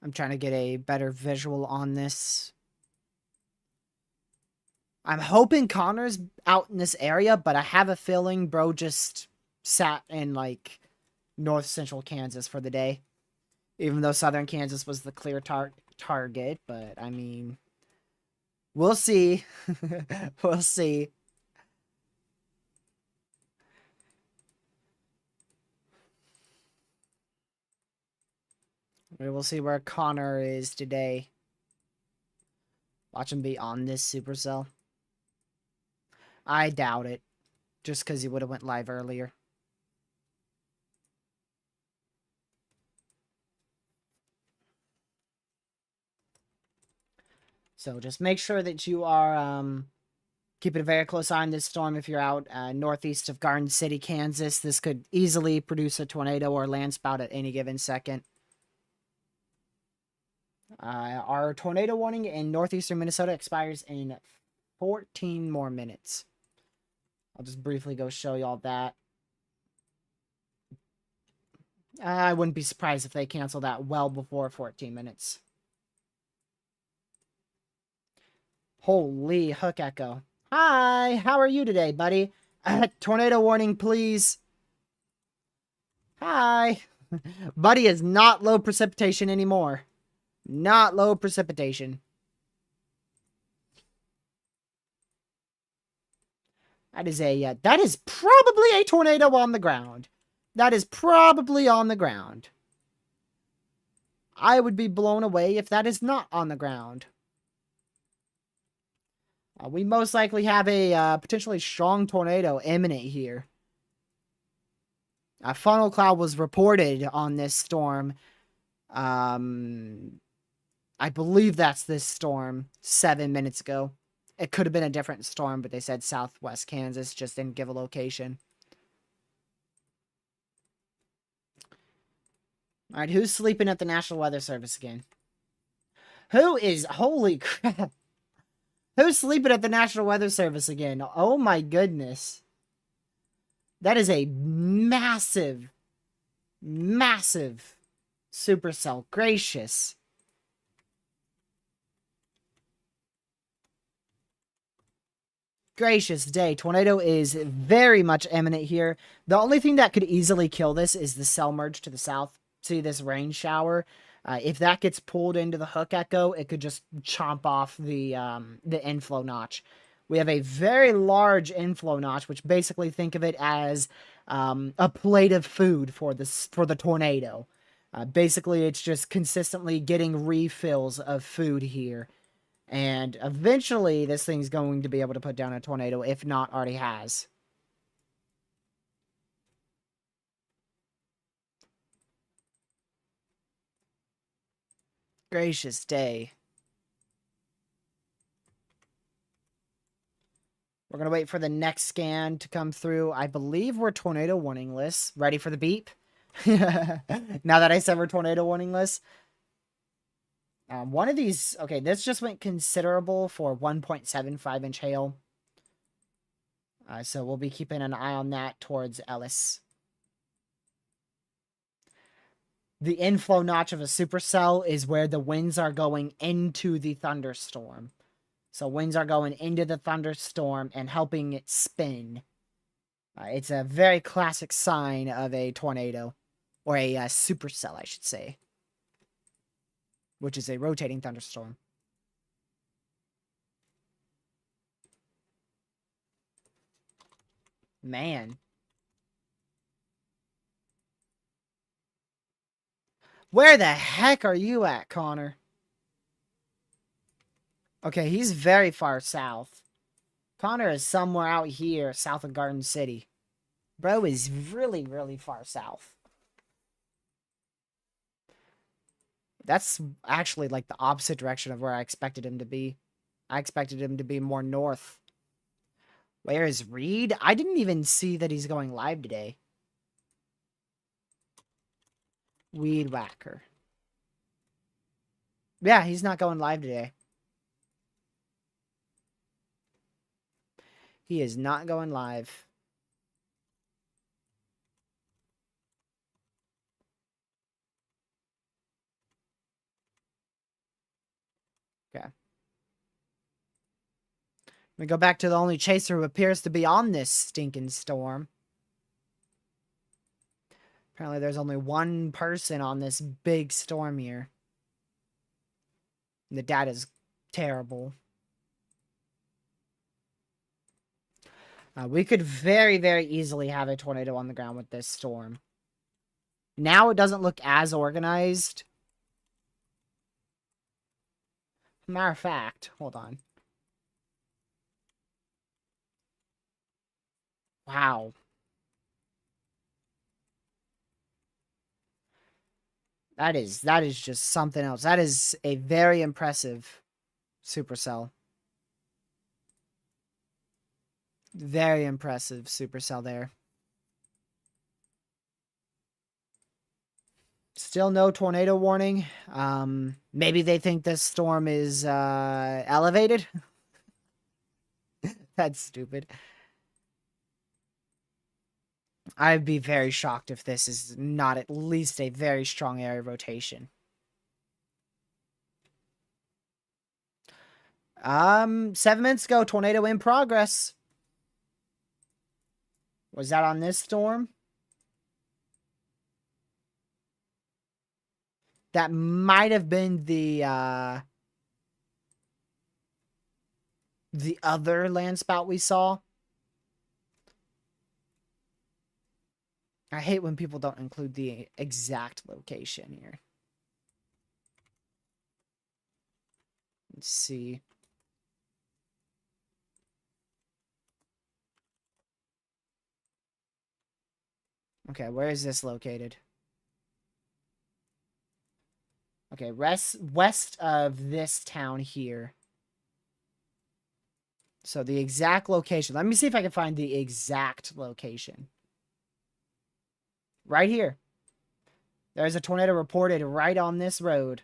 I'm trying to get a better visual on this. I'm hoping Connor's out in this area, but I have a feeling bro just sat in, like, north central Kansas for the day. Even though southern Kansas was the clear target, but, I mean, we'll see. We'll see. We will see where Connor is today. Watch him be on this Supercell. I doubt it. Just because he would have went live earlier. So just make sure that you are keeping a very close eye on this storm if you're out northeast of Garden City, Kansas. This could easily produce a tornado or landspout at any given second. Our tornado warning in northeastern Minnesota expires in 14 more minutes. I'll just briefly go show y'all that. I wouldn't be surprised if they cancel that well before 14 minutes. Holy hook echo. Hi, how are you today, buddy? Tornado warning, please. Hi. Buddy is not low precipitation anymore. Not low precipitation. That is probably a tornado on the ground. That is probably on the ground. I would be blown away if that is not on the ground. We most likely have a potentially strong tornado imminent here. A funnel cloud was reported on this storm. I believe that's this storm 7 minutes ago. It could have been a different storm, but they said southwest Kansas, just didn't give a location. All right, who's sleeping at the National Weather Service again? Holy crap. Who's sleeping at the National Weather Service again? Oh my goodness. That is a massive, massive supercell. Gracious. Gracious day. Tornado is very much imminent here. The only thing that could easily kill this is the cell merge to the south. See this rain shower? If that gets pulled into the hook echo, it could just chomp off the inflow notch. We have a very large inflow notch, which basically think of it as a plate of food for the tornado. Basically, it's just consistently getting refills of food here. And eventually, this thing's going to be able to put down a tornado, if not already has. Gracious day. We're going to wait for the next scan to come through. I believe we're tornado warning lists. Ready for the beep? Now that I said we're tornado warning lists. One of these... Okay, this just went considerable for 1.75 inch hail. So we'll be keeping an eye on that towards Ellis. The inflow notch of a supercell is where the winds are going into the thunderstorm. So winds are going into the thunderstorm and helping it spin. It's a very classic sign of a tornado. Or a supercell, I should say. Which is a rotating thunderstorm. Man. Where the heck are you at, Connor? Okay, he's very far south. Connor is somewhere out here, south of Garden City. Bro is really, really far south. That's actually like the opposite direction of where I expected him to be. I expected him to be more north. Where is Reed? I didn't even see that he's going live today. Weed Whacker. Yeah, he's not going live today. He is not going live. Okay. We go back to the only chaser who appears to be on this stinking storm. Apparently there's only one person on this big storm here. And the data's terrible. We could very, very easily have a tornado on the ground with this storm. Now it doesn't look as organized. Matter of fact, hold on. Wow. That is just something else. That is a very impressive Supercell. Very impressive Supercell there. Still no tornado warning. Maybe they think this storm is elevated. That's stupid. I'd be very shocked if this is not at least a very strong area rotation. 7 minutes ago, tornado in progress. Was that on this storm? That might have been the other landspout we saw. I hate when people don't include the exact location here. Let's see. Okay, where is this located? Okay, west of this town here. So the exact location. Let me see if I can find the exact location. Right here. There's a tornado reported right on this road.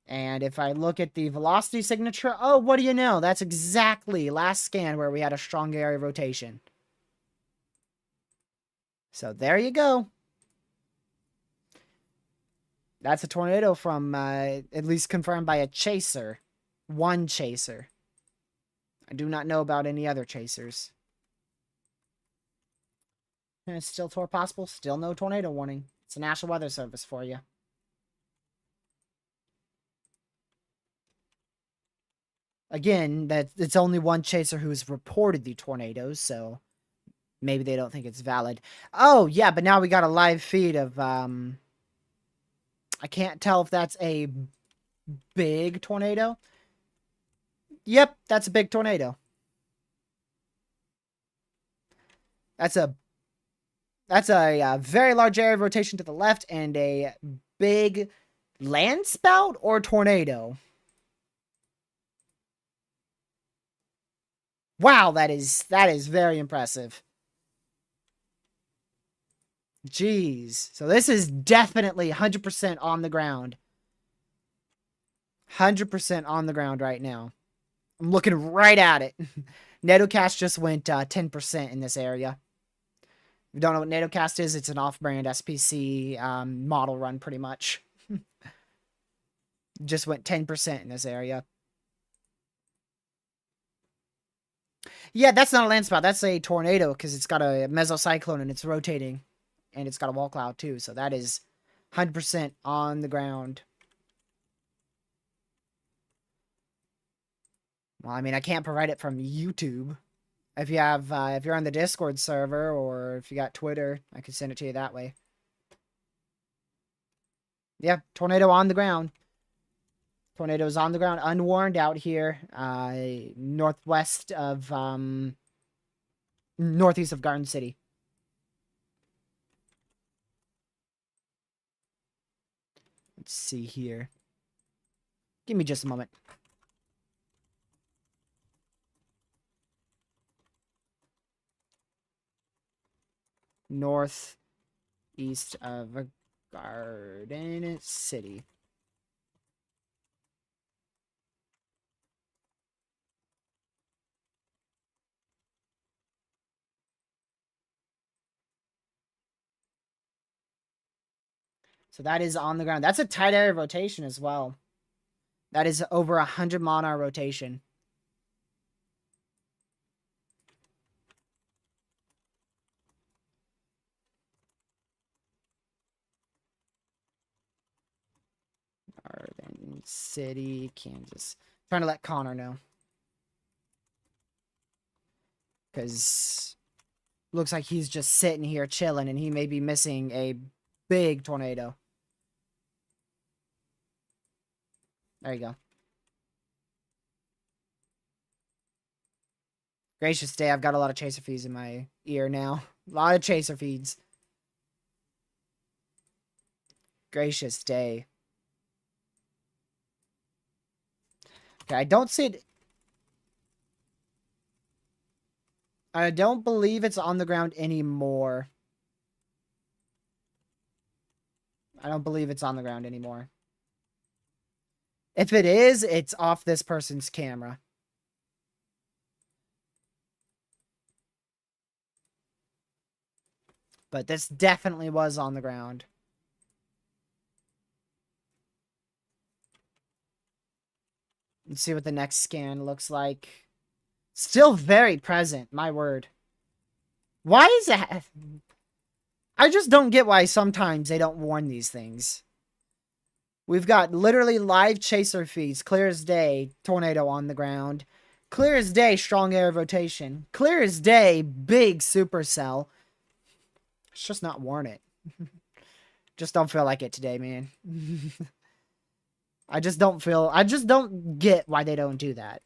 And if I look at the velocity signature, oh, what do you know? That's exactly last scan where we had a strong area rotation. So there you go. That's a tornado from, at least confirmed by a chaser. One chaser. I do not know about any other chasers. And it's still possible. Still no tornado warning. It's the National Weather Service for you. Again, it's only one chaser who's reported the tornadoes, so maybe they don't think it's valid. Oh, yeah, but now we got a live feed of, I can't tell if that's a big tornado. Yep, that's a big tornado. That's a very large area of rotation to the left and a big landspout or tornado. Wow, that is very impressive. Jeez. So this is definitely 100% on the ground. 100% on the ground right now. I'm looking right at it. NatoCast just went 10% in this area. If you don't know what NatoCast is, it's an off-brand SPC model run pretty much. Just went 10% in this area. Yeah, that's not a landspout. That's a tornado because it's got a mesocyclone and it's rotating. And it's got a wall cloud too. So that is 100% on the ground. Well, I mean, I can't provide it from YouTube. If you have, if you're on the Discord server or if you got Twitter, I could send it to you that way. Yeah, tornado on the ground. Tornadoes on the ground, unwarned out here, northwest of, northeast of Garden City. Let's see here. Give me just a moment. Northeast of Garden City. So that is on the ground. That's a tight area of rotation as well. That is over 100 mile-an-hour rotation. Garden City, Kansas. Trying to let Connor know. Because looks like he's just sitting here chilling and he may be missing a big tornado. There you go. Gracious day, I've got a lot of chaser feeds in my ear now. A lot of chaser feeds. Gracious day. Okay, I don't see it. I don't believe it's on the ground anymore. I don't believe it's on the ground anymore. If it is, it's off this person's camera. But this definitely was on the ground. Let's see what the next scan looks like. Still very present, my word. Why is that? I just don't get why sometimes they don't warn these things. We've got literally live chaser feeds, clear as day, tornado on the ground. Clear as day, strong air rotation. Clear as day, big supercell. Let's just not warn it. Just don't feel like it today, man. I just don't get why they don't do that.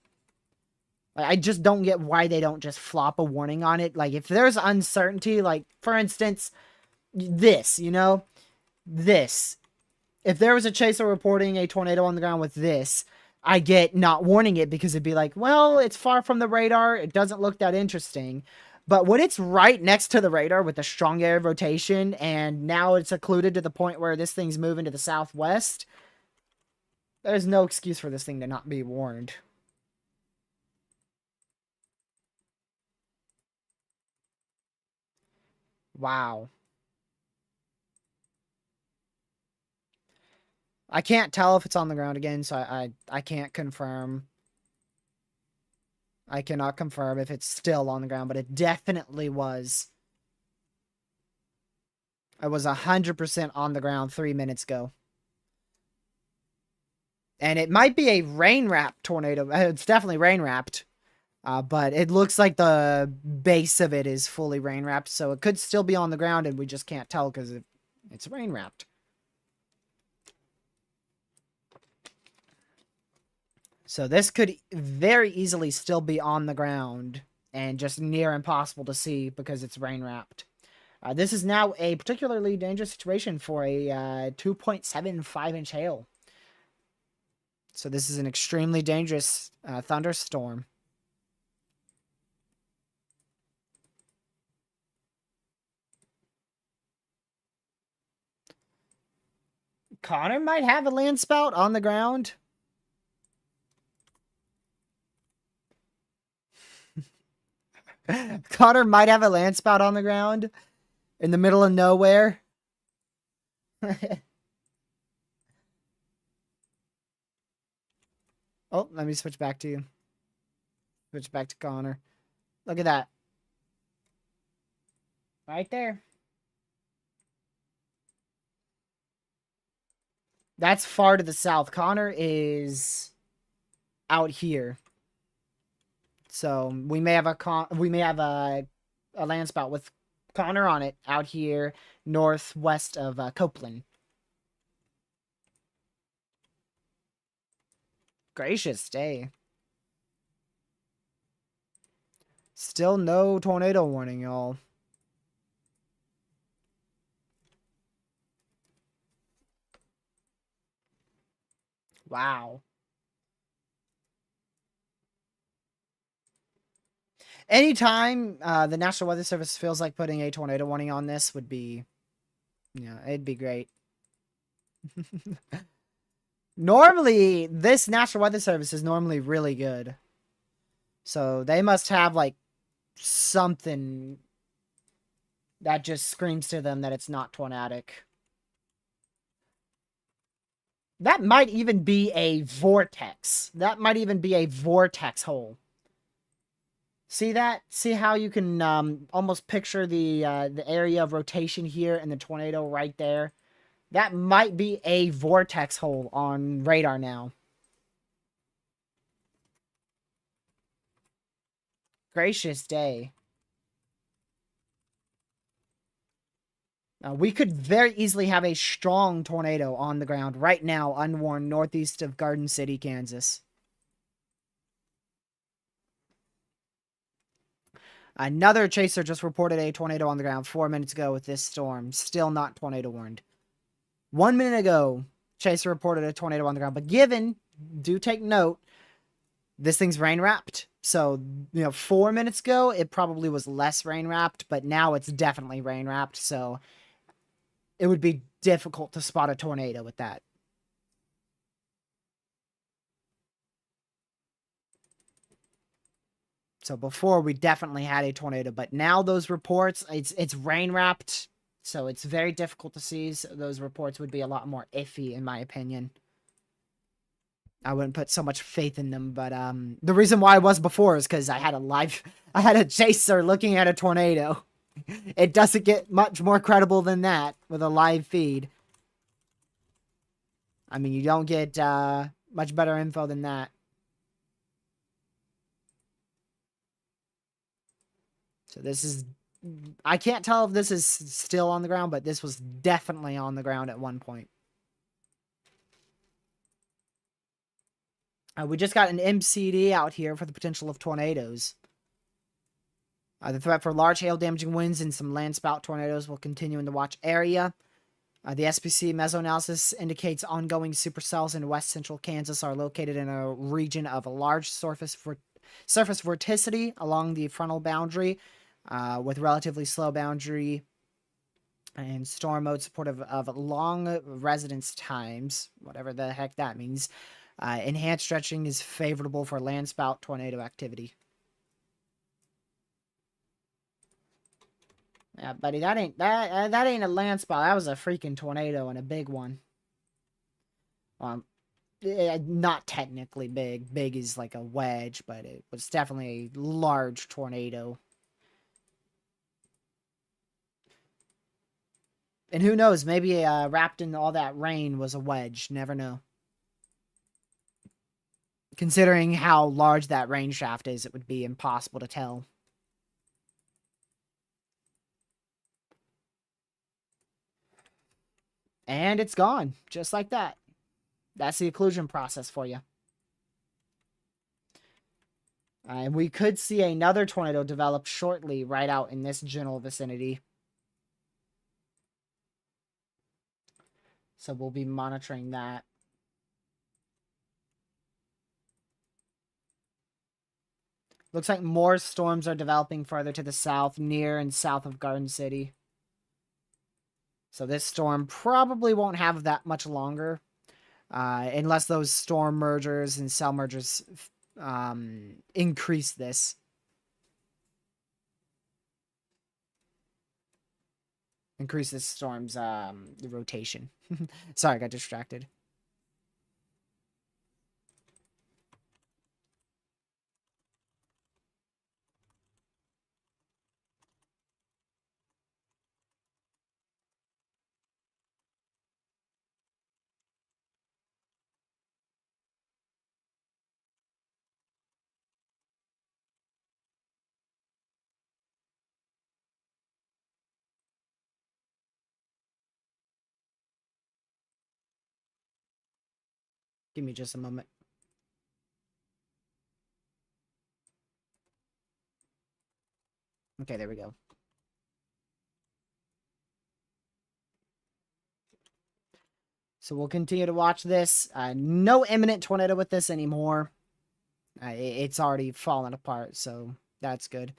Like, I just don't get why they don't just flop a warning on it. Like, if there's uncertainty, like, for instance, this, you know? This. If there was a chaser reporting a tornado on the ground with this, I get not warning it because it'd be like, well, it's far from the radar. It doesn't look that interesting. But when it's right next to the radar with a strong air rotation and now it's occluded to the point where this thing's moving to the southwest, there's no excuse for this thing to not be warned. Wow. I can't tell if it's on the ground again, so I can't confirm. I cannot confirm if it's still on the ground, but it definitely was. I was 100% on the ground 3 minutes ago. And it might be a rain-wrapped tornado. It's definitely rain-wrapped. But it looks like the base of it is fully rain-wrapped, so it could still be on the ground, and we just can't tell because it's rain-wrapped. So this could very easily still be on the ground and just near impossible to see because it's rain-wrapped. This is now a particularly dangerous situation for a 2.75-inch hail. So this is an extremely dangerous thunderstorm. Connor might have a landspout on the ground. Connor might have a landspout on the ground in the middle of nowhere. Oh, let me switch back to you. Switch back to Connor. Look at that. Right there. That's far to the south. Connor is out here. So we may have a landspout with Connor on it out here northwest of Copeland. Gracious day. Still no tornado warning, y'all. Wow. Anytime the National Weather Service feels like putting a tornado warning on this would be, yeah, it'd be great. Normally, this National Weather Service is normally really good. So they must have, like, something that just screams to them that it's not tornadic. That might even be a vortex. That might even be a vortex hole. See that? See how you can almost picture the area of rotation here and the tornado right there? That might be a vortex hole on radar now. Gracious day. We could very easily have a strong tornado on the ground right now, unwarned, northeast of Garden City, Kansas. Another chaser just reported a tornado on the ground 4 minutes ago with this storm. Still not tornado warned. 1 minute ago, chaser reported a tornado on the ground. But do take note, this thing's rain wrapped. So, 4 minutes ago, it probably was less rain wrapped, but now it's definitely rain wrapped. So, it would be difficult to spot a tornado with that. So before we definitely had a tornado, but now those reports, it's rain wrapped, so it's very difficult to see. So those reports would be a lot more iffy, in my opinion. I wouldn't put so much faith in them, but the reason why I was before is because I had a chaser looking at a tornado. It doesn't get much more credible than that with a live feed. I mean, you don't get much better info than that. So this is, I can't tell if this is still on the ground, but this was definitely on the ground at one point. We just got an MCD out here for the potential of tornadoes. The threat for large hail damaging winds and some landspout tornadoes will continue in the watch area. The SPC mesoanalysis indicates ongoing supercells in west central Kansas are located in a region of a large surface vorticity along the frontal boundary, with relatively slow boundary and storm mode supportive of long residence times, whatever the heck that means. Enhanced stretching is favorable for landspout tornado activity. Yeah, buddy, that ain't a landspout. That was a freaking tornado and a big one. Not technically big. Big is like a wedge, but it was definitely a large tornado. And who knows? Maybe wrapped in all that rain was a wedge. Never know. Considering how large that rain shaft is, it would be impossible to tell. And it's gone, just like that. That's the occlusion process for you. And we could see another tornado develop shortly right out in this general vicinity. So we'll be monitoring that. Looks like more storms are developing further to the south, near and south of Garden City. So this storm probably won't have that much longer, unless those storm mergers and cell mergers increase this. Increase this storm's rotation. Sorry, I got distracted. Give me just a moment. Okay, there we go. So we'll continue to watch this. No imminent tornado with this anymore. It's already fallen apart, so that's good.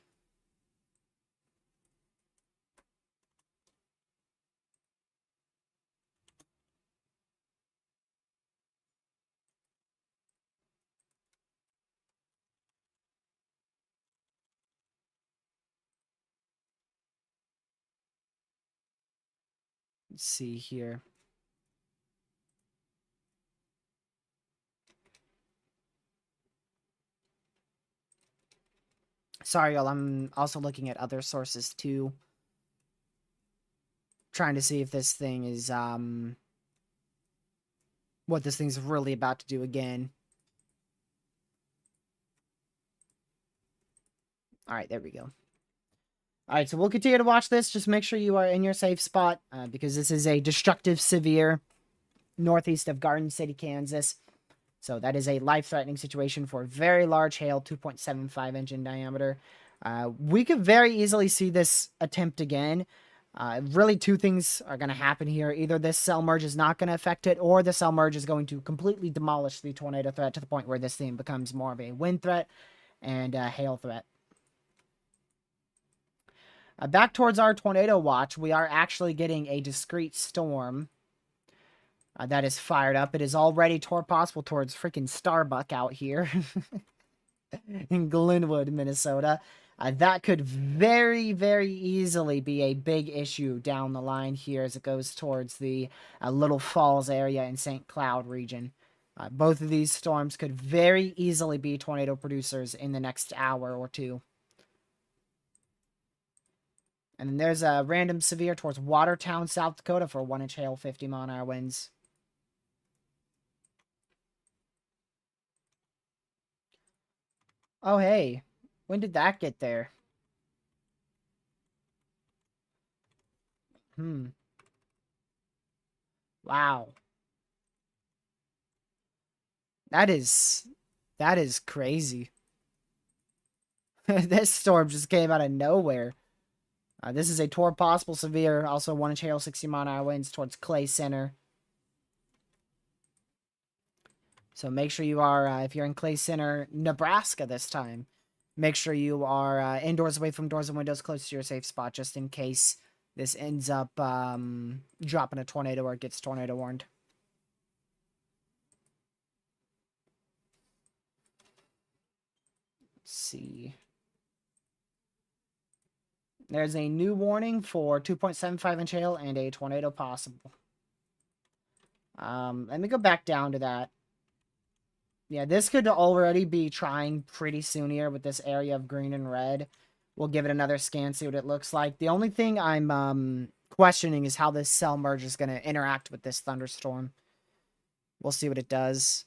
Let's see here. Sorry, y'all. I'm also looking at other sources too. Trying to see if this thing is, what this thing's really about to do again. Alright, there we go. Alright, so we'll continue to watch this. Just make sure you are in your safe spot, because this is a destructive severe northeast of Garden City, Kansas. So that is a life-threatening situation for very large hail, 2.75 inch in diameter. We could very easily see this attempt again. Really, two things are going to happen here. Either this cell merge is not going to affect it, or the cell merge is going to completely demolish the tornado threat to the point where this thing becomes more of a wind threat and a hail threat. Back towards our tornado watch, we are actually getting a discrete storm that is fired up. It is already possible towards freaking Starbuck out here in Glenwood, Minnesota. That could very, very easily be a big issue down the line here as it goes towards the Little Falls area in St. Cloud region. Both of these storms could very easily be tornado producers in the next hour or two. And then there's a random severe towards Watertown, South Dakota for 1 inch hail, 50-mile-an-hour winds. Oh, hey. When did that get there? Wow. That is crazy. This storm just came out of nowhere. This is a possible severe, also 1 inch hail, 60-mile-an-hour winds towards Clay Center. So make sure you are, if you're in Clay Center, Nebraska this time, make sure you are indoors, away from doors and windows, close to your safe spot, just in case this ends up dropping a tornado or it gets tornado warned. Let's see. There's a new warning for 2.75 inch hail and a tornado possible. Let me go back down to that. Yeah, this could already be trying pretty soon here with this area of green and red. We'll give it another scan, see what it looks like. The only thing I'm questioning is how this cell merge is going to interact with this thunderstorm. We'll see what it does.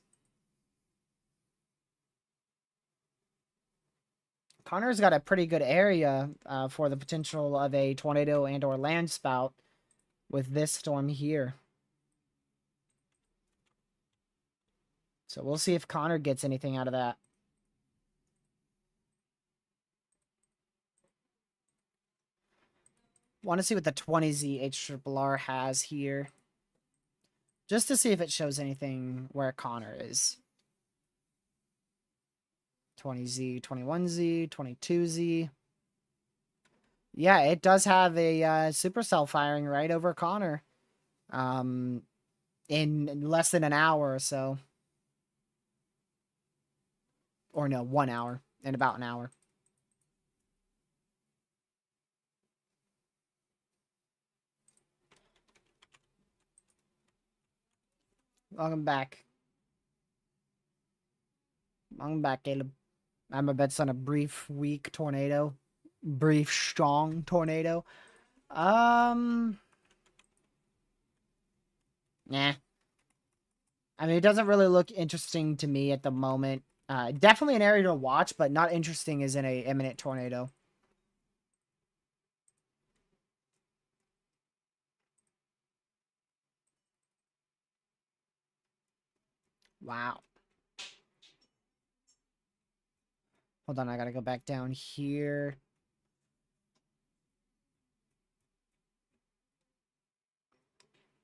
Connor's got a pretty good area for the potential of a tornado and or landspout with this storm here. So we'll see if Connor gets anything out of that. Want to see what the 20Z HRRR has here. Just to see if it shows anything where Connor is. 20Z, 21Z, 22Z. Yeah, it does have a supercell firing right over Connor. In less than an hour or so. Or no, 1 hour. In about an hour. Welcome back. Welcome back, Caleb. I'm a bet's on a brief, weak tornado. Brief, strong tornado. Nah. I mean, it doesn't really look interesting to me at the moment. Definitely an area to watch, but not interesting as in a imminent tornado. Wow. Hold on, I gotta go back down here.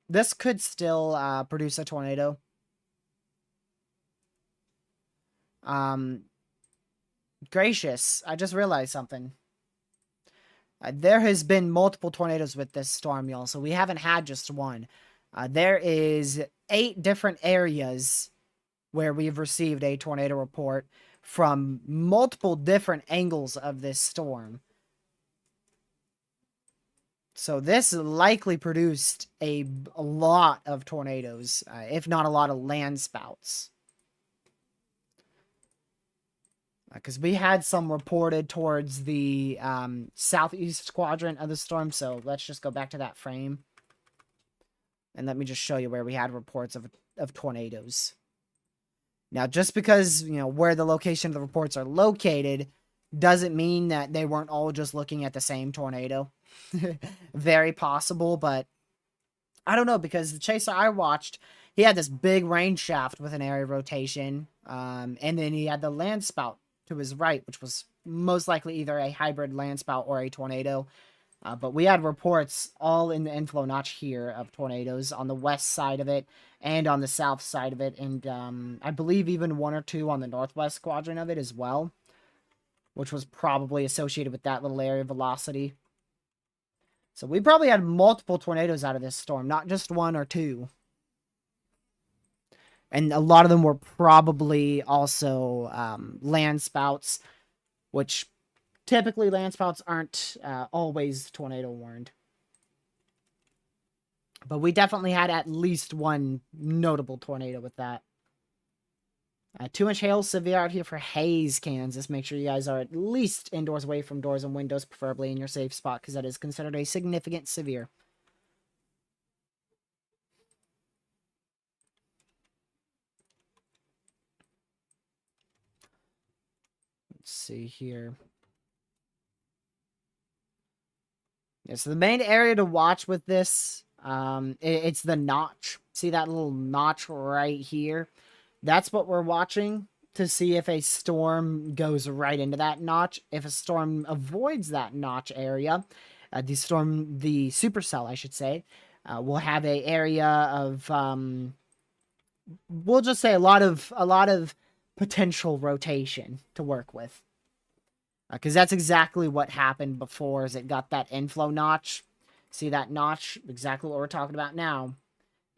This could still produce a tornado. Gracious, I just realized something. There has been multiple tornadoes with this storm, y'all, so we haven't had just one. There is 8 different areas where we've received a tornado report from multiple different angles of this storm. So this likely produced a lot of tornadoes, if not a lot of land spouts. Because we had some reported towards the southeast quadrant of the storm, so let's just go back to that frame. And let me just show you where we had reports of tornadoes. Now, just because, where the location of the reports are located doesn't mean that they weren't all just looking at the same tornado. Very possible, but I don't know, because the chaser I watched, he had this big rain shaft with an area of rotation, and then he had the landspout to his right, which was most likely either a hybrid landspout or a tornado. But we had reports all in the inflow notch here of tornadoes on the west side of it and on the south side of it, and I believe even one or two on the northwest quadrant of it as well, which was probably associated with that little area of velocity. So we probably had multiple tornadoes out of this storm, not just one or two. And a lot of them were probably also landspouts, which typically landspouts aren't always tornado warned. But we definitely had at least one notable tornado with that. Too much hail severe out here for Hayes, Kansas. Make sure you guys are at least indoors, away from doors and windows, preferably in your safe spot, because that is considered a significant severe. Let's see here. Yeah, so the main area to watch with this, it's the notch. See that little notch right here? That's what we're watching to see if a storm goes right into that notch. If a storm avoids that notch area, the supercell, I should say, will have a area of, we'll just say a lot of potential rotation to work with. Because that's exactly what happened before, is it got that inflow notch. See that notch? Exactly what we're talking about now.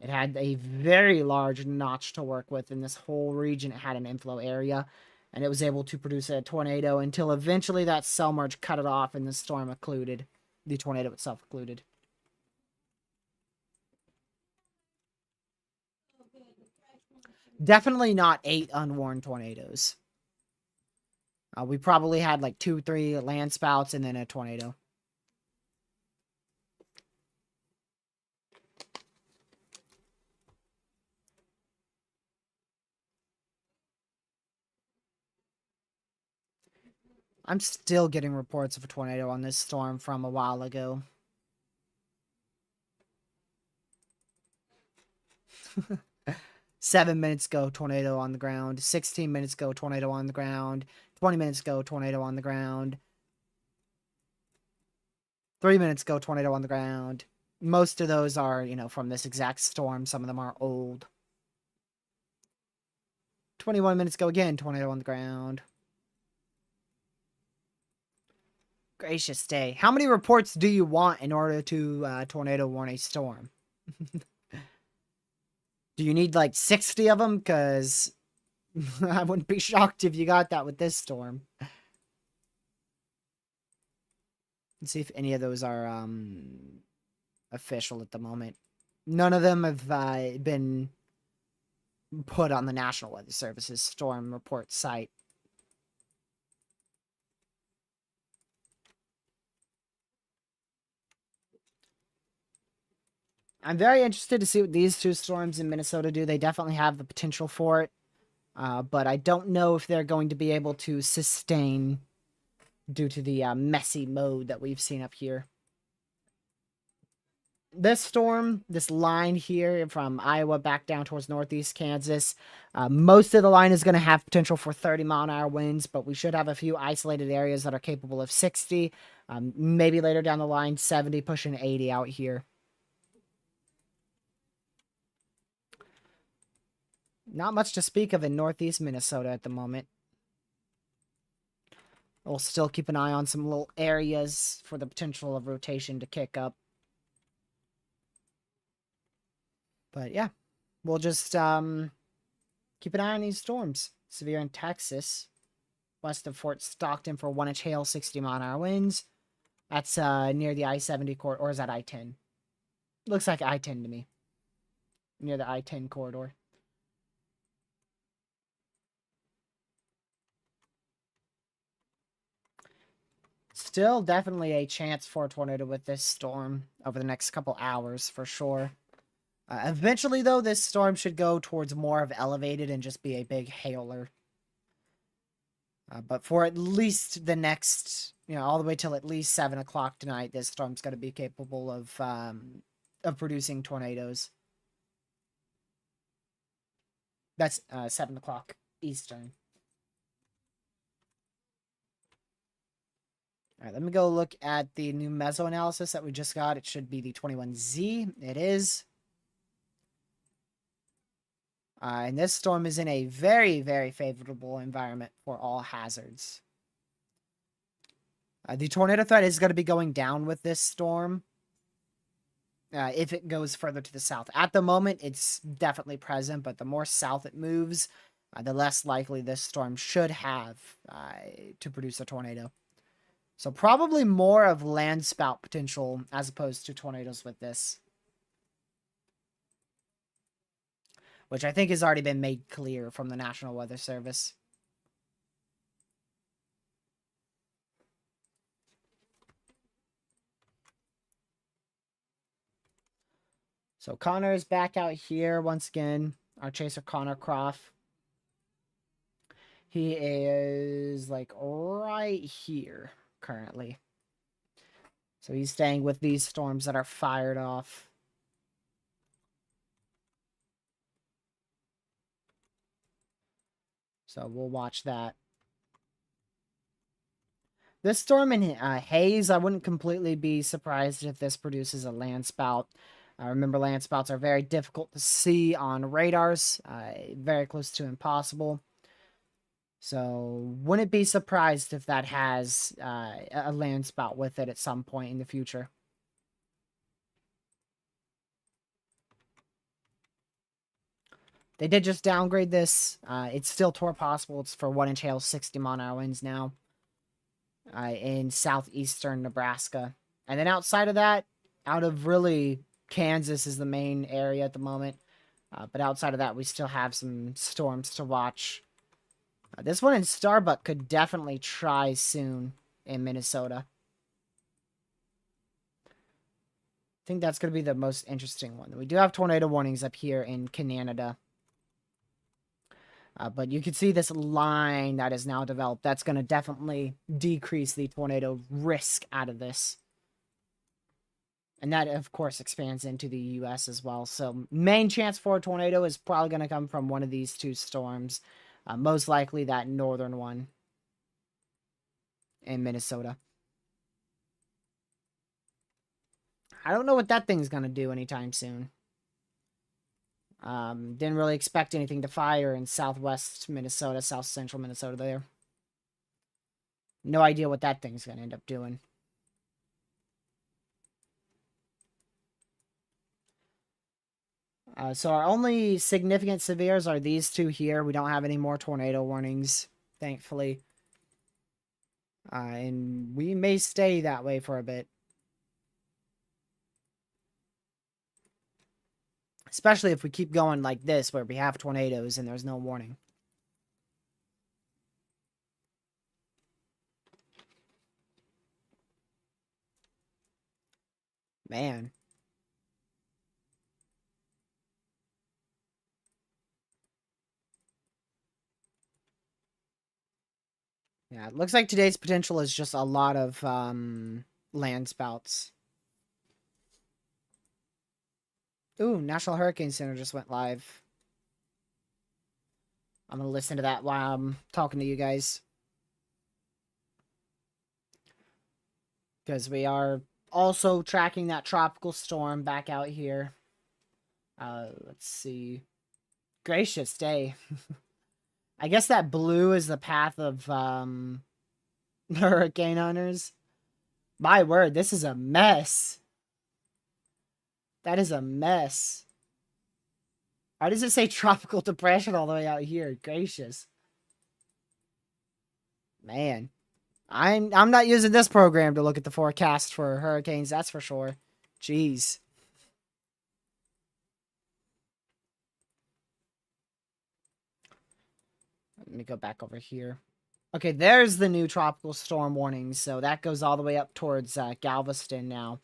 It had a very large notch to work with in this whole region. It had an inflow area, and it was able to produce a tornado until eventually that cell merge cut it off and the storm occluded. The tornado itself occluded. Definitely not 8 unwarned tornadoes. We probably had like 2, 3 land spouts and then a tornado. I'm still getting reports of a tornado on this storm from a while ago. Seven minutes ago, tornado on the ground. 16 minutes ago, tornado on the ground. 20 minutes ago, tornado on the ground. 3 minutes ago, tornado on the ground. Most of those are, from this exact storm. Some of them are old. 21 minutes ago, again, tornado on the ground. Gracious day. How many reports do you want in order to tornado warn a storm? Do you need like 60 of them? Because I wouldn't be shocked if you got that with this storm. Let's see if any of those are official at the moment. None of them have been put on the National Weather Service's storm report site. I'm very interested to see what these two storms in Minnesota do. They definitely have the potential for it. But I don't know if they're going to be able to sustain due to the messy mode that we've seen up here. This storm, this line here from Iowa back down towards northeast Kansas, most of the line is going to have potential for 30-mile-an-hour winds, but we should have a few isolated areas that are capable of 60, maybe later down the line, 70, pushing 80 out here. Not much to speak of in northeast Minnesota at the moment. We'll still keep an eye on some little areas for the potential of rotation to kick up. But yeah, we'll just keep an eye on these storms. Severe in Texas, west of Fort Stockton for 1-inch hail, 60-mile-an-hour winds. That's near the I-70 corridor, or is that I-10? Looks like I-10 to me. Near the I-10 corridor. still definitely a chance for a tornado with this storm over the next couple hours for sure. Eventually, though, this storm should go towards more of elevated and just be a big hailer. But for at least the next, all the way till at least 7 o'clock tonight, this storm's going to be capable of producing tornadoes. That's 7 o'clock Eastern. All right, let me go look at the new meso analysis that we just got. It should be the 21Z. It is. And this storm is in a very, very favorable environment for all hazards. The tornado threat is going to be going down with this storm if it goes further to the south. At the moment, it's definitely present, but the more south it moves, the less likely this storm should have to produce a tornado. So probably more of landspout potential as opposed to tornadoes with this. Which I think has already been made clear from the National Weather Service. So Connor is back out here once again. Our chaser Connor Croft. He is like right here currently. So he's staying with these storms that are fired off. So we'll watch that. This storm in haze, I wouldn't completely be surprised if this produces a landspout. Remember, landspouts are very difficult to see on radars, very close to impossible. So wouldn't be surprised if that has a landspout with it at some point in the future. They did just downgrade this. It's still tour possible. It's for 1-inch hail, 60 mile-an-hour winds now in southeastern Nebraska. And then outside of that, out of really Kansas is the main area at the moment. But outside of that, we still have some storms to watch. This one in Starbuck could definitely try soon in Minnesota. I think that's going to be the most interesting one. We do have tornado warnings up here in Canada. But you can see this line that is now developed. That's going to definitely decrease the tornado risk out of this. And that, of course, expands into the U.S. as well. So main chance for a tornado is probably going to come from one of these two storms. Most likely that northern one in Minnesota. I don't know what that thing's going to do anytime soon. Didn't really expect anything to fire in southwest Minnesota, south central Minnesota there. No idea what that thing's going to end up doing. So our only significant severes are these two here. We don't have any more tornado warnings, thankfully. And we may stay that way for a bit. Especially if we keep going like this, where we have tornadoes and there's no warning. Man. Yeah, it looks like today's potential is just a lot of landspouts. Ooh, National Hurricane Center just went live. I'm going to listen to that while I'm talking to you guys. Because we are also tracking that tropical storm back out here. Let's see. Gracious day. I guess that blue is the path of hurricane hunters. My word, this is a mess. That is a mess. Why does it say tropical depression all the way out here? Gracious. Man. I'm not using this program to look at the forecast for hurricanes, that's for sure. Jeez. Let me go back over here. Okay, there's the new tropical storm warning. So that goes all the way up towards Galveston now.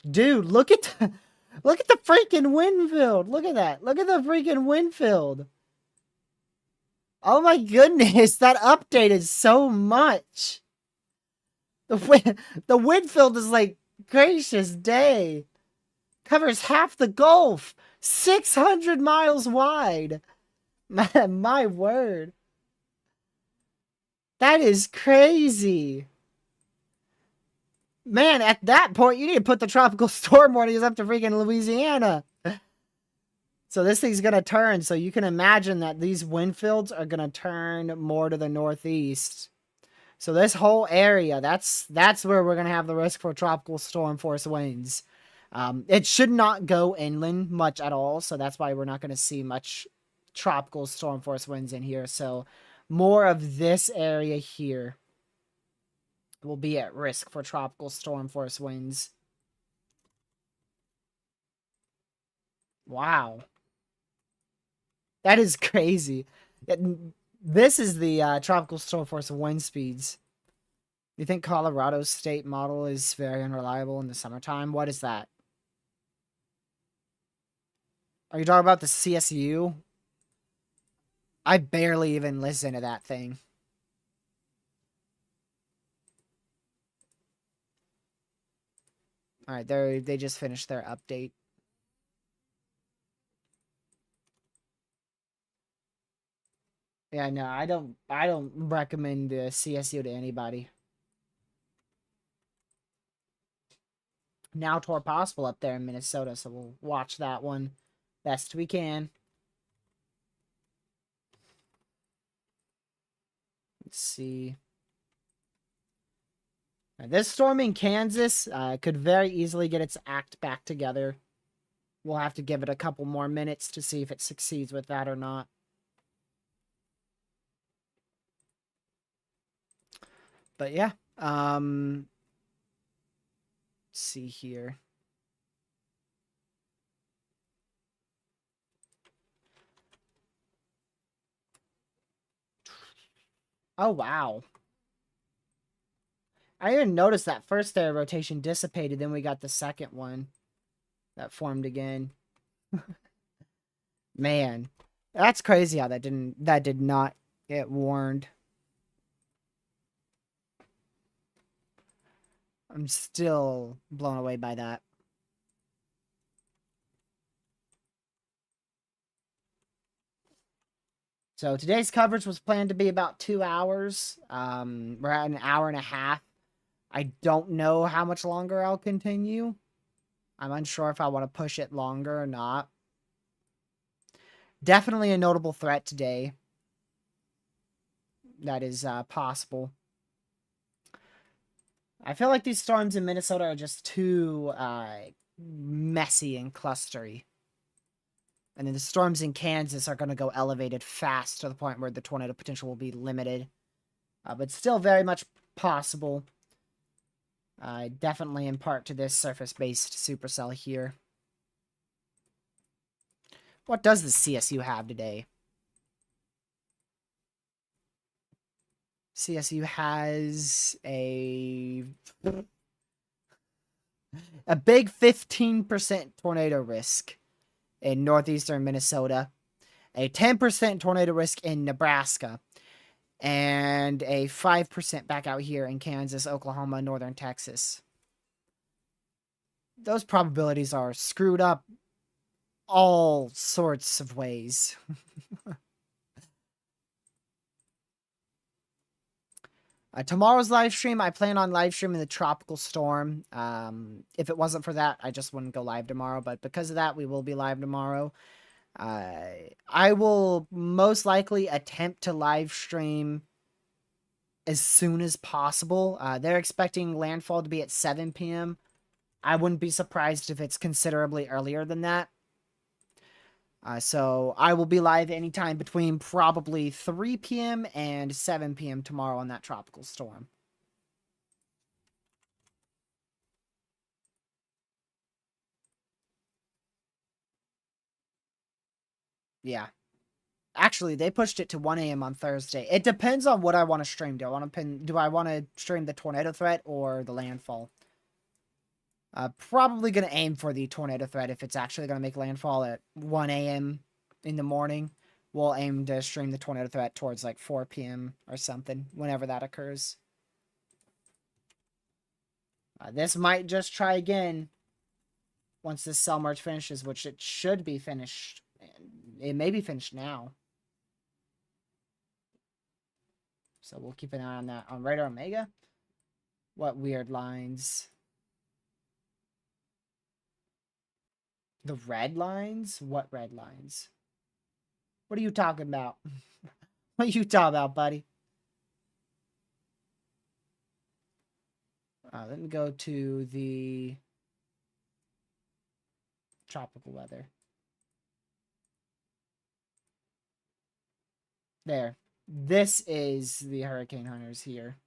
Dude, look at look at the freaking wind field. Look at that. Look at the freaking wind field. Oh my goodness, that updated so much. The wind field is like gracious day. Covers half the Gulf. 600 miles wide. My word. That is crazy. Man, at that point, you need to put the tropical storm warnings up to freaking Louisiana. So this thing's going to turn. So you can imagine that these wind fields are going to turn more to the northeast. So this whole area, that's where we're going to have the risk for tropical storm force winds. It should not go inland much at all. So that's why we're not going to see much tropical storm force winds in here. So more of this area here will be at risk for tropical storm force winds. Wow. That is crazy. This is the tropical storm force wind speeds. You think Colorado's state model is very unreliable in the summertime? What is that? Are you talking about the CSU? I barely even listen to that thing. All right, they just finished their update. Yeah, no, I don't recommend the CSU to anybody. Now tour possible up there in Minnesota, so we'll watch that one best we can. Let's see. This storm in Kansas could very easily get its act back together. We'll have to give it a couple more minutes to see if it succeeds with that or not. But yeah, let's see here. Oh, wow. I didn't notice that first area rotation dissipated, then we got the second one that formed again. Man, that's crazy how that did not get warned. I'm still blown away by that. So today's coverage was planned to be about 2 hours. We're at an hour and a half. I don't know how much longer I'll continue. I'm unsure if I want to push it longer or not. Definitely a notable threat today. That is possible. I feel like these storms in Minnesota are just too messy and clustery. And then the storms in Kansas are going to go elevated fast to the point where the tornado potential will be limited. But still very much possible. Definitely in part to this surface-based supercell here. What does the CSU have today? CSU has a big 15% tornado risk in northeastern Minnesota, a 10% tornado risk in Nebraska, and a 5% back out here in Kansas, Oklahoma, northern Texas. Those probabilities are screwed up all sorts of ways. Tomorrow's live stream, I plan on live streaming the tropical storm. If it wasn't for that, I just wouldn't go live tomorrow. But because of that, we will be live tomorrow. I will most likely attempt to live stream as soon as possible. They're expecting landfall to be at 7 p.m. I wouldn't be surprised if it's considerably earlier than that. So I will be live anytime between probably 3 p.m. and 7 p.m. tomorrow on that tropical storm. Yeah. Actually, they pushed it to 1 a.m. on Thursday. It depends on what I want to stream. Do I want to stream the tornado threat or the landfall? Probably going to aim for the tornado threat if it's actually going to make landfall at 1 a.m. in the morning. We'll aim to stream the tornado threat towards like 4 p.m. or something, whenever that occurs. This might just try again once this cell merge finishes, which it should be finished. It may be finished now. So we'll keep an eye on that. On Radar Omega? What weird lines? The red lines? What red lines? What are you talking about? What are you talking about, buddy? Let me go to the tropical weather. There. This is the hurricane hunters here.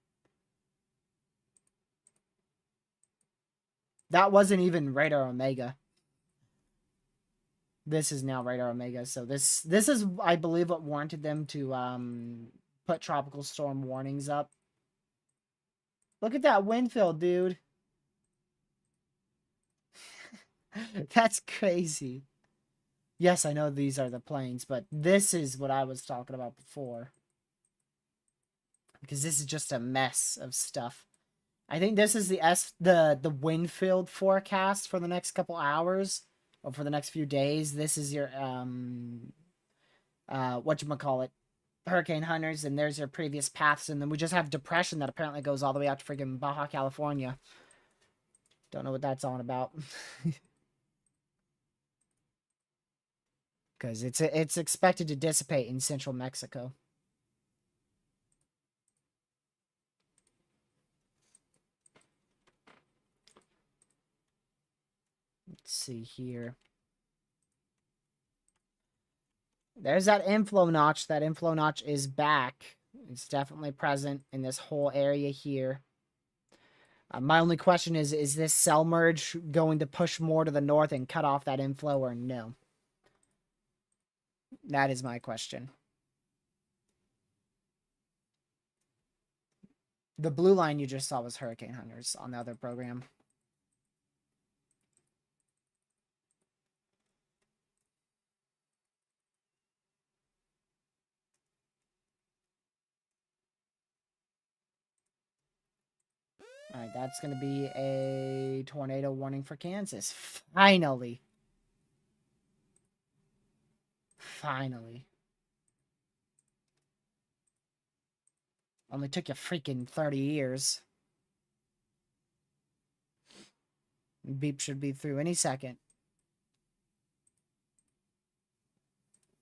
That wasn't even Radar Omega. This is now Radar Omega. So this is, I believe, what warranted them to put tropical storm warnings up. Look at that wind field, dude. That's crazy. Yes, I know these are the planes, but this is what I was talking about before. Because this is just a mess of stuff. I think this is the wind field forecast for the next couple hours, or for the next few days. This is your whatchamacallit, hurricane hunters, and there's your previous paths, and then we just have depression that apparently goes all the way out to friggin' Baja California. Don't know what that's on about. Because it's expected to dissipate in central Mexico. Let's see here. There's that inflow notch. That inflow notch is back. It's definitely present in this whole area here. My only question is this cell merge going to push more to the north and cut off that inflow or no? That is my question. The blue line you just saw was hurricane hunters on the other program. All right, that's going to be a tornado warning for Kansas. Finally. Finally. Only took you freaking 30 years. Beep should be through any second.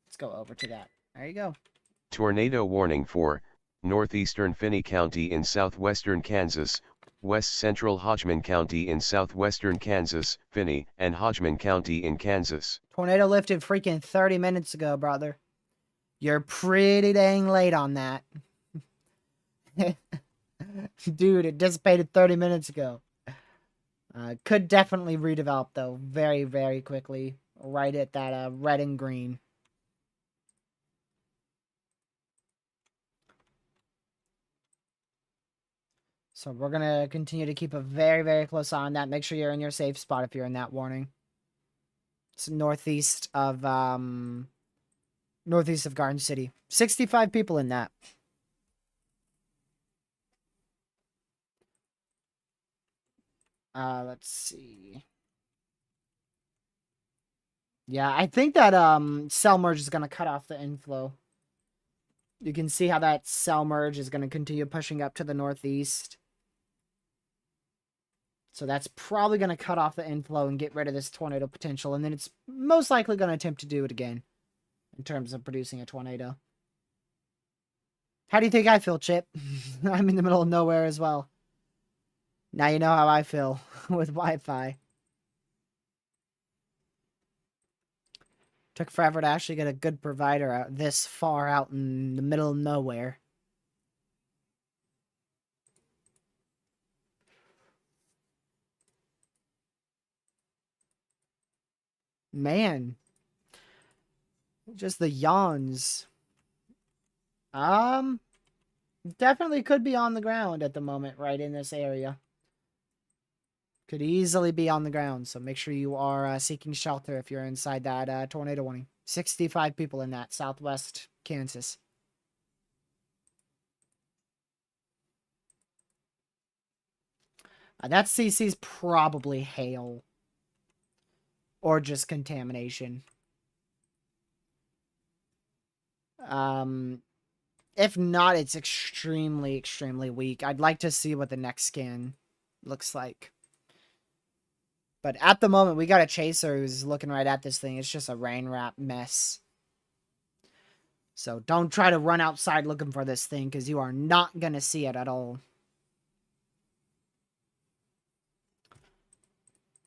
Let's go over to that. There you go. Tornado warning for northeastern Finney County in southwestern Kansas, west central Hodgman County in southwestern Kansas, Finney and Hodgman County in Kansas. Tornado lifted freaking 30 minutes ago, brother. You're pretty dang late on that. Dude, it dissipated 30 minutes ago. Could definitely redevelop, though, very, very quickly. Right at that red and green. So we're going to continue to keep a very, very close eye on that. Make sure you're in your safe spot if you're in that warning. It's northeast of Garden City. 65 people in that. Let's see. Yeah, I think that cell merge is going to cut off the inflow. You can see how that cell merge is going to continue pushing up to the northeast. So that's probably going to cut off the inflow and get rid of this tornado potential. And then it's most likely going to attempt to do it again in terms of producing a tornado. How do you think I feel, Chip? I'm in the middle of nowhere as well. Now you know how I feel with Wi-Fi. Took forever to actually get a good provider out this far out in the middle of nowhere. Man. Just the yawns. Um, definitely could be on the ground at the moment, right in this area. Could easily be on the ground, so make sure you are seeking shelter if you're inside that tornado warning. 65 people in that southwest Kansas. That CC's probably hail or just contamination. Um, if not, it's extremely, extremely weak. I'd like to see what the next scan looks like. But at the moment, we got a chaser who's looking right at this thing. It's just a rain wrap mess. So don't try to run outside looking for this thing because you are not going to see it at all.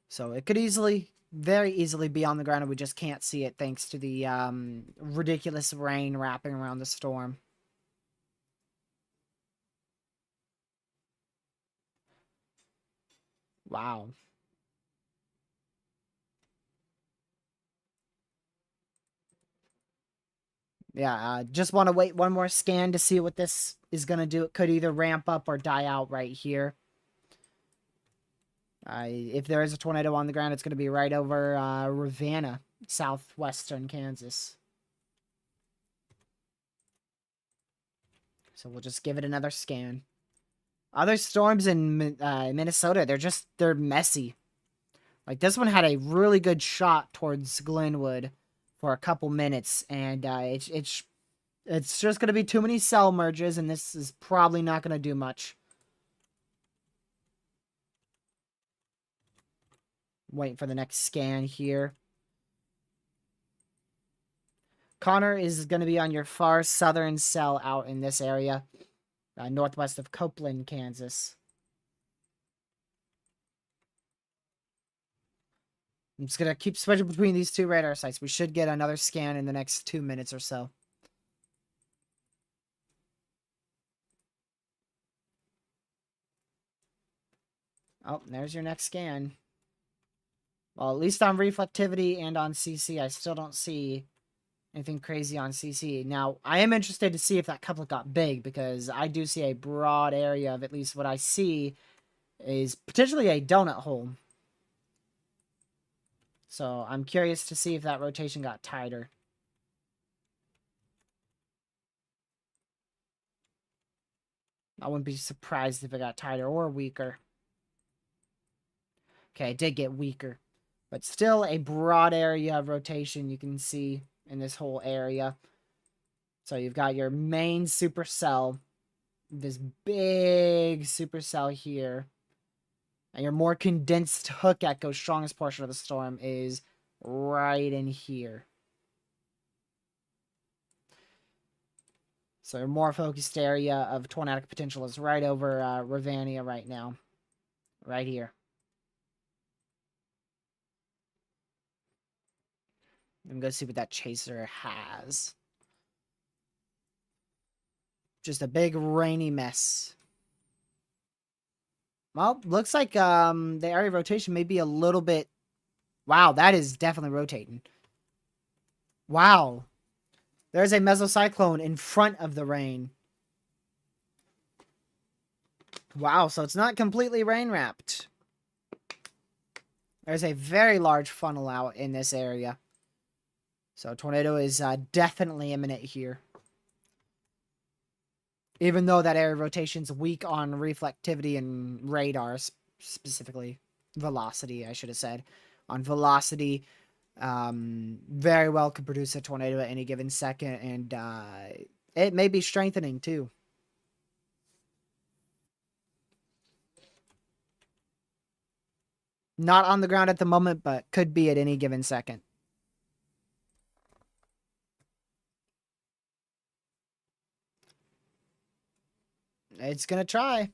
So it could easily, very easily be on the ground and we just can't see it thanks to the ridiculous rain wrapping around the storm. Wow. Yeah, just want to wait one more scan to see what this is going to do. It could either ramp up or die out right here. If there is a tornado on the ground, it's going to be right over Ravenna, southwestern Kansas. So we'll just give it another scan. Other storms in Minnesota, they're messy. Like this one had a really good shot towards Glenwood for a couple minutes, and it's just going to be too many cell merges, and this is probably not going to do much. Waiting for the next scan here. Connor is going to be on your far southern cell out in this area, northwest of Copeland, Kansas. I'm just going to keep switching between these two radar sites. We should get another scan in the next 2 minutes or so. Oh, there's your next scan. Well, at least on reflectivity and on CC, I still don't see anything crazy on CC. Now, I am interested to see if that couplet got big, because I do see a broad area of at least what I see is potentially a donut hole. So I'm curious to see if that rotation got tighter. I wouldn't be surprised if it got tighter or weaker. Okay, it did get weaker. But still a broad area of rotation you can see in this whole area. So you've got your main supercell, this big supercell here. And your more condensed hook echo, strongest portion of the storm, is right in here. So your more focused area of tornadic potential is right over Ravenna right now. Right here. I'm going to see what that chaser has. Just a big rainy mess. Well, looks like the area of rotation may be a little bit... Wow, that is definitely rotating. Wow. There's a mesocyclone in front of the rain. Wow, so it's not completely rain-wrapped. There's a very large funnel out in this area. So tornado is definitely imminent here. Even though that area of rotation's weak on reflectivity and radar, specifically velocity, I should have said. On velocity, very well could produce a tornado at any given second, and it may be strengthening too. Not on the ground at the moment, but could be at any given second. It's gonna try.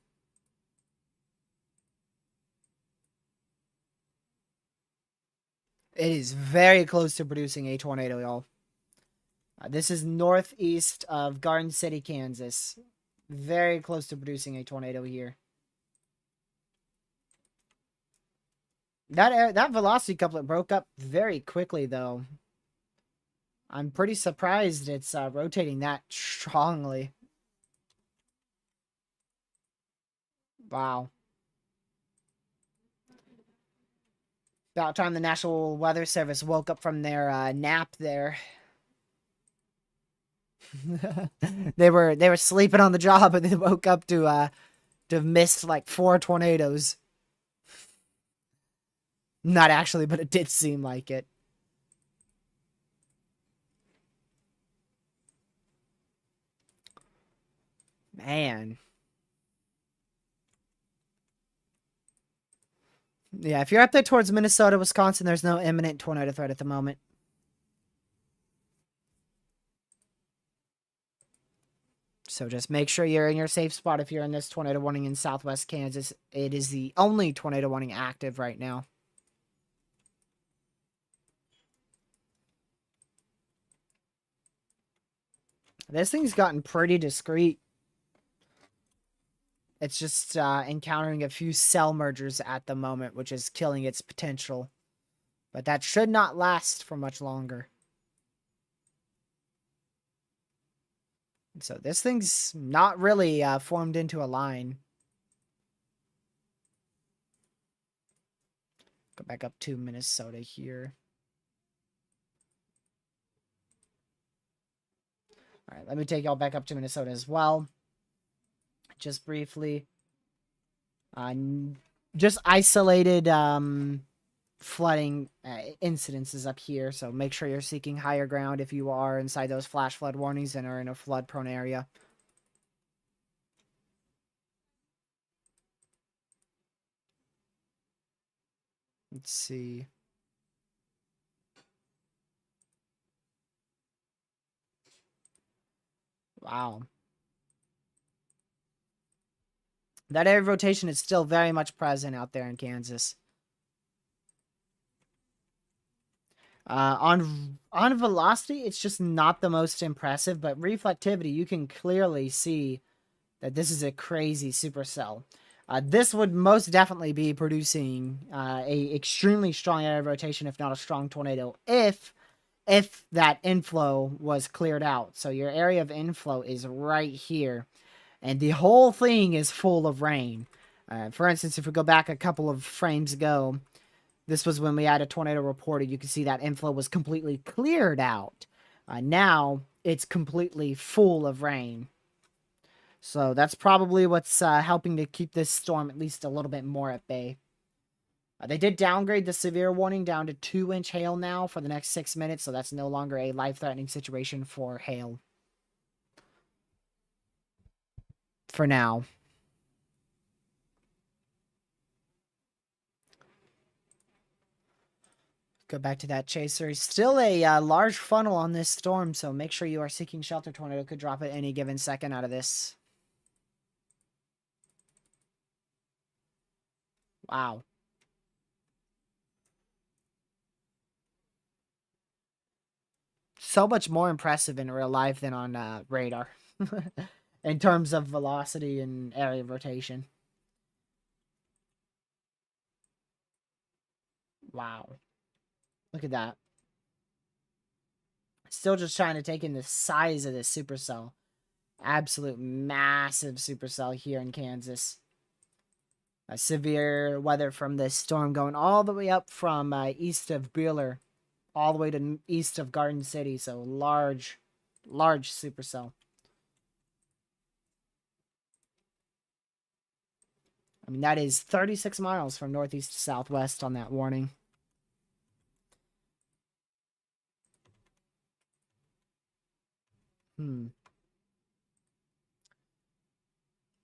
It is very close to producing a tornado, y'all. This is northeast of Garden City, Kansas. Very close to producing a tornado here. That velocity couplet broke up very quickly, though. I'm pretty surprised it's rotating that strongly. Wow. About time the National Weather Service woke up from their nap there. They were sleeping on the job and they woke up to have missed like 4 tornadoes. Not actually, but it did seem like it. Man. Yeah, if you're up there towards Minnesota, Wisconsin, there's no imminent tornado threat at the moment. So just make sure you're in your safe spot if you're in this tornado warning in southwest Kansas. It is the only tornado warning active right now. This thing's gotten pretty discreet. It's just encountering a few cell mergers at the moment, which is killing its potential. But that should not last for much longer. So this thing's not really formed into a line. Go back up to Minnesota here. All right, let me take y'all back up to Minnesota as well. Just briefly. Just isolated flooding incidences up here, so make sure you're seeking higher ground if you are inside those flash flood warnings and are in a flood prone area. Let's see. Wow. That area of rotation is still very much present out there in Kansas. On velocity, it's just not the most impressive, but reflectivity, you can clearly see that this is a crazy supercell. This would most definitely be producing a extremely strong area of rotation, if not a strong tornado, if that inflow was cleared out. So your area of inflow is right here, and the whole thing is full of rain. For instance, if we go back a couple of frames ago, this was when we had a tornado reported. You can see that inflow was completely cleared out. Now it's completely full of rain. So that's probably what's helping to keep this storm at least a little bit more at bay. They did downgrade the severe warning down to 2-inch hail now for the next 6 minutes, so that's no longer a life-threatening situation for hail. For now. Go back to that chaser. Still a large funnel on this storm, so make sure you are seeking shelter. Tornado could drop at any given second out of this. Wow. So much more impressive in real life than on radar. In terms of velocity and area of rotation. Wow. Look at that. Still just trying to take in the size of this supercell. Absolute massive supercell here in Kansas. Severe weather from this storm going all the way up from east of Bueller, all the way to east of Garden City. So large supercell. I mean, that is 36 miles from northeast to southwest on that warning.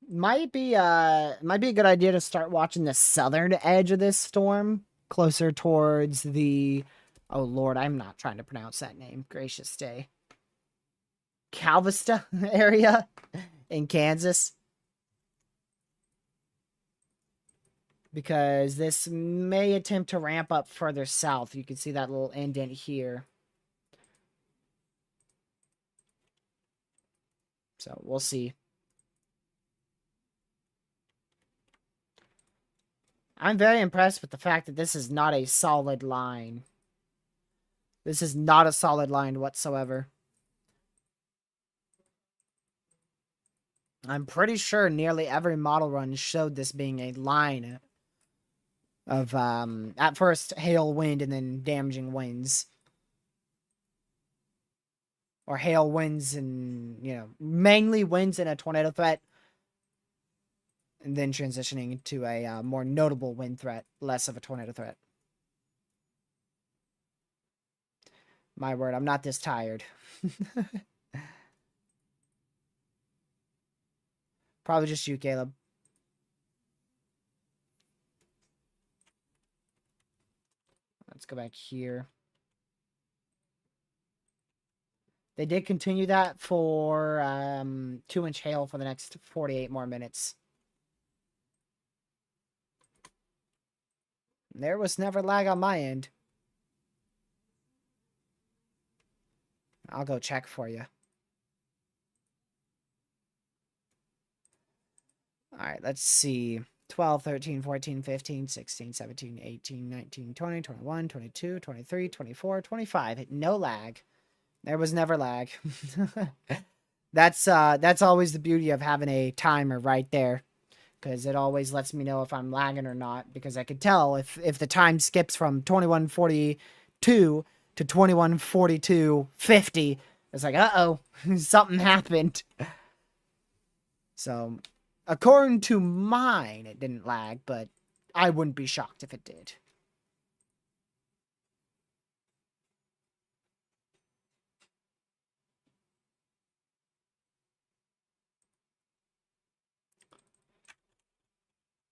Might be a good idea to start watching the southern edge of this storm, closer towards the, oh lord, I'm not trying to pronounce that name. Gracious day. Calvista area in Kansas. Because this may attempt to ramp up further south. You can see that little indent here. So we'll see. I'm very impressed with the fact that this is not a solid line. This is not a solid line whatsoever. I'm pretty sure nearly every model run showed this being a line of, at first, hail, wind, and then damaging winds. Or hail, winds, and, mainly winds and a tornado threat. And then transitioning into a more notable wind threat, less of a tornado threat. My word, I'm not this tired. Probably just you, Caleb. Let's go back here. They did continue that for 2-inch hail for the next 48 more minutes. There was never lag on my end. I'll go check for you. Alright, let's see. 12, 13, 14, 15, 16, 17, 18, 19, 20, 21, 22, 23, 24, 25. No lag. There was never lag. That's always the beauty of having a timer right there. Because it always lets me know if I'm lagging or not. Because I could tell if the time skips from 21:42 to 21:42:50. It's like, uh-oh, something happened. So, according to mine, it didn't lag, but I wouldn't be shocked if it did.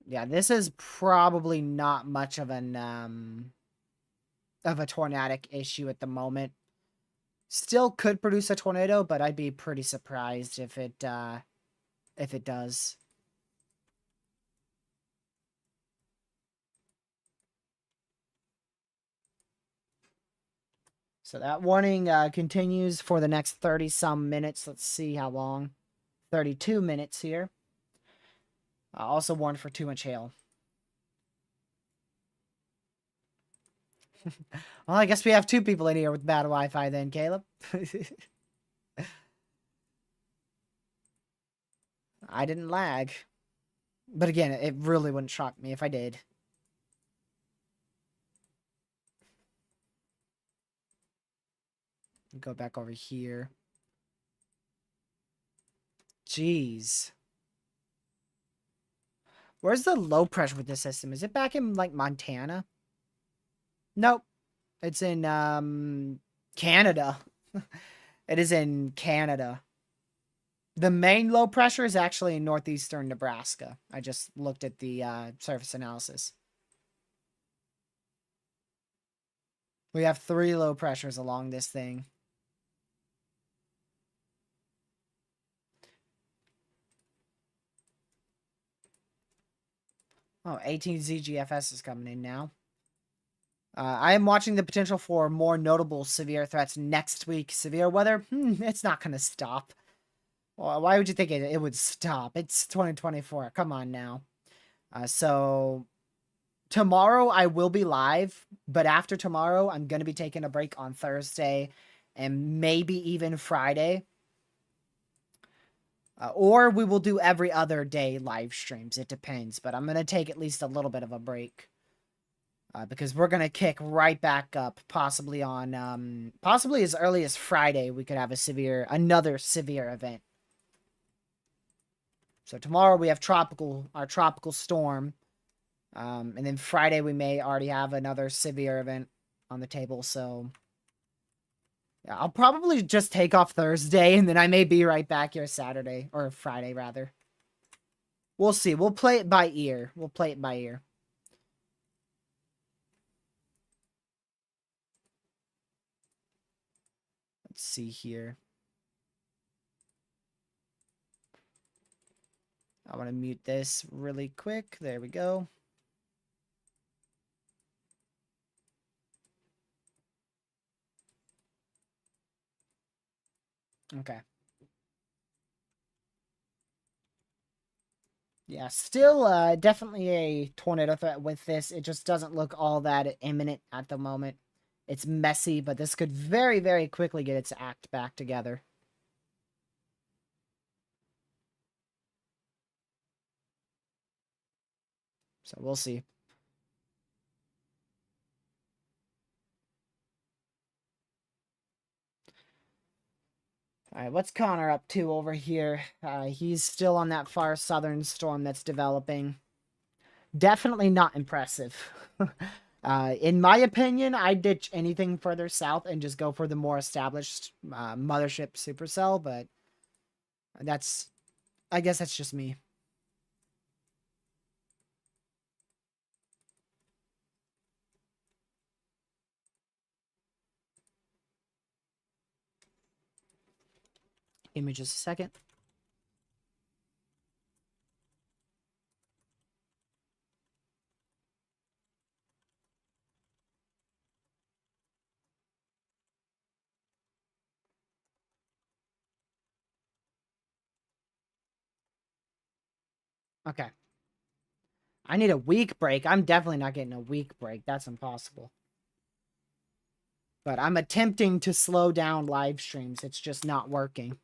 Yeah, this is probably not much of an of a tornadic issue at the moment. Still could produce a tornado, but I'd be pretty surprised if it does. So that warning continues for the next 30-some minutes. Let's see how long. 32 minutes here. Also warned for 2-inch hail. Well, I guess we have 2 people in here with bad Wi-Fi then, Caleb. I didn't lag. But again, it really wouldn't shock me if I did. Go back over here. Jeez. Where's the low pressure with this system? Is it back in, like, Montana? Nope. It's in, Canada. It is in Canada. The main low pressure is actually in northeastern Nebraska. I just looked at the surface analysis. We have 3 low pressures along this thing. Oh, 18 ZGFS is coming in now. I am watching the potential for more notable severe threats next week. Severe weather? It's not going to stop. Well, why would you think it would stop? It's 2024. Come on now. So tomorrow I will be live, but after tomorrow I'm going to be taking a break on Thursday and maybe even Friday. Or we will do every other day live streams. It depends, but I'm going to take at least a little bit of a break. Because we're going to kick right back up, possibly on, possibly as early as Friday, we could have another severe event. So tomorrow we have our tropical storm. And then Friday we may already have another severe event on the table, so yeah, I'll probably just take off Thursday, and then I may be right back here Saturday, or Friday, rather. We'll see. We'll play it by ear. Let's see here. I want to mute this really quick. There we go. Okay. Yeah, still definitely a tornado threat with this. It just doesn't look all that imminent at the moment. It's messy, but this could very, very quickly get its act back together. So we'll see. All right, what's Connor up to over here? He's still on that far southern storm that's developing. Definitely not impressive. In my opinion, I'd ditch anything further south and just go for the more established mothership Supercell, but I guess that's just me. Give me just a second. Okay. I need a week break. I'm definitely not getting a week break. That's impossible. But I'm attempting to slow down live streams. It's just not working.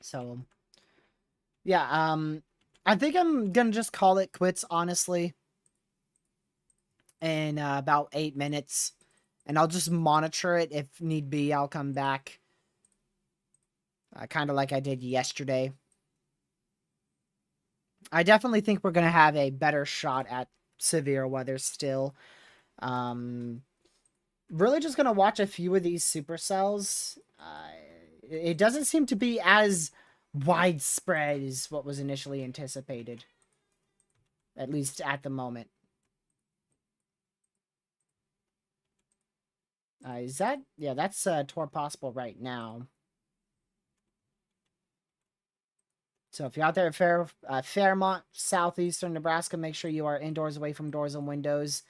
So, yeah, I think I'm gonna just call it quits, honestly, in about 8 minutes. And I'll just monitor it. If need be, I'll come back. Kind of like I did yesterday. I definitely think we're going to have a better shot at severe weather still. Really just going to watch a few of these supercells. It doesn't seem to be as widespread as what was initially anticipated. At least at the moment. Is that... Yeah, that's Tor possible right now. So if you're out there at Fairmont, southeastern Nebraska, make sure you are indoors, away from doors and windows.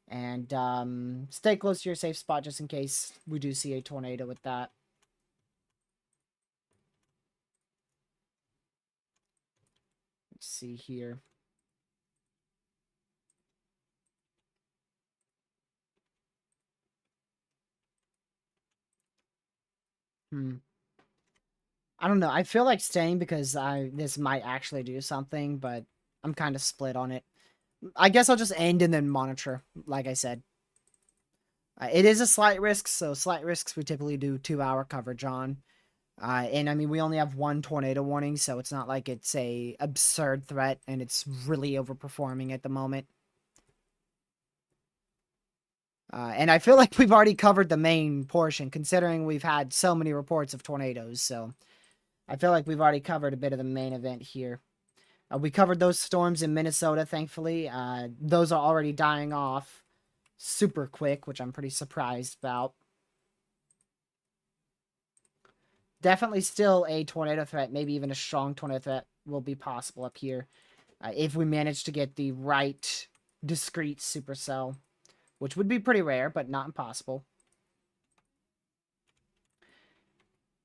And stay close to your safe spot just in case we do see a tornado with that. Let's see here. I don't know. I feel like staying because this might actually do something, but I'm kind of split on it. I guess I'll just end and then monitor, like I said. It is a slight risk, so slight risks we typically do 2-hour coverage on. And I mean, we only have one tornado warning, so it's not like it's a absurd threat and it's really overperforming at the moment. And I feel like we've already covered the main portion, considering we've had so many reports of tornadoes, so I feel like we've already covered a bit of the main event here. We covered those storms in Minnesota, thankfully. Those are already dying off super quick, which I'm pretty surprised about. Definitely still a tornado threat, maybe even a strong tornado threat will be possible up here. If we manage to get the right discrete supercell, which would be pretty rare, but not impossible.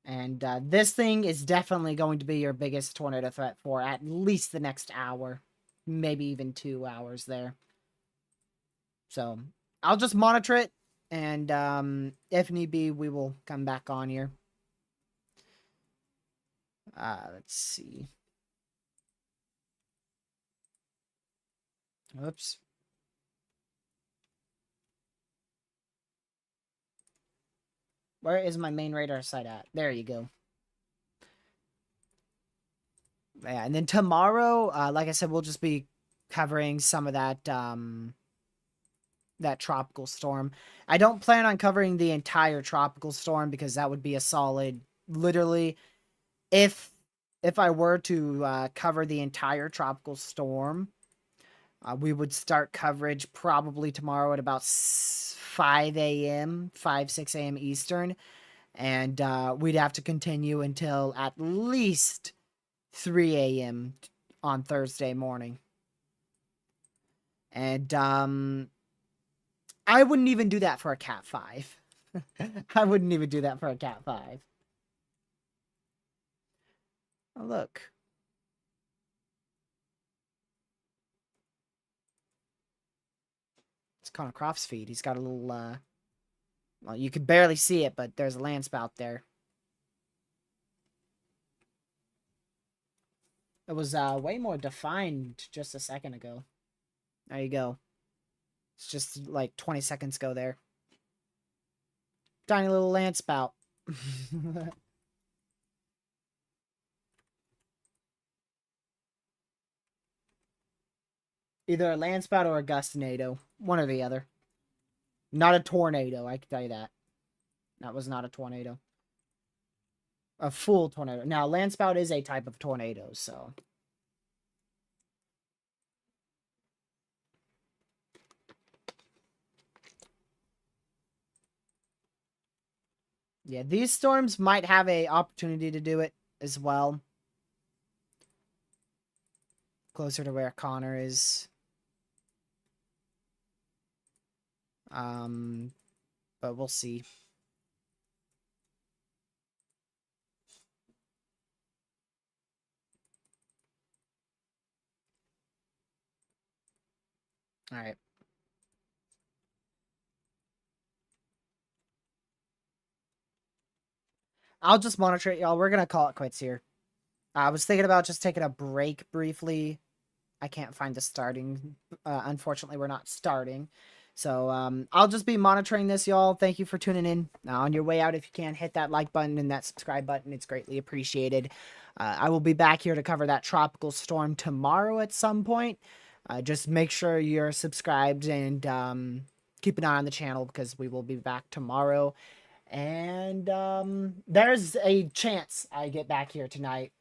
And this thing is definitely going to be your biggest tornado threat for at least the next hour. Maybe even 2 hours there. So, I'll just monitor it. And if need be, we will come back on here. Let's see. Oops. Where is my main radar site at? There you go. Yeah, and then tomorrow, like I said, we'll just be covering some of that that tropical storm. I don't plan on covering the entire tropical storm because that would be a solid, literally, if I were to cover the entire tropical storm, we would start coverage probably tomorrow at about 5 a.m., 6 a.m. Eastern. And we'd have to continue until at least 3 a.m. on Thursday morning. And I wouldn't even do that for a Cat 5. I wouldn't even do that for a Cat 5. Oh, look. It's Connor Croft's feed. He's got a little, well, you can barely see it, but there's a landspout there. It was way more defined just a second ago. There you go. It's just like 20 seconds ago there. Tiny little landspout. Either a landspout or a gustinado. One or the other. Not a tornado, I can tell you that. That was not a tornado. A full tornado. Now, landspout is a type of tornado, so... Yeah, these storms might have a opportunity to do it as well. Closer to where Connor is. But we'll see. All right. I'll just monitor it, y'all. We're going to call it quits here. I was thinking about just taking a break briefly. I can't find the starting. Unfortunately, we're not starting. So I'll just be monitoring this, y'all. Thank you for tuning in. On your way out, if you can, hit that like button and that subscribe button. It's greatly appreciated. I will be back here to cover that tropical storm tomorrow at some point. Just make sure you're subscribed and keep an eye on the channel because we will be back tomorrow. And there's a chance I get back here tonight.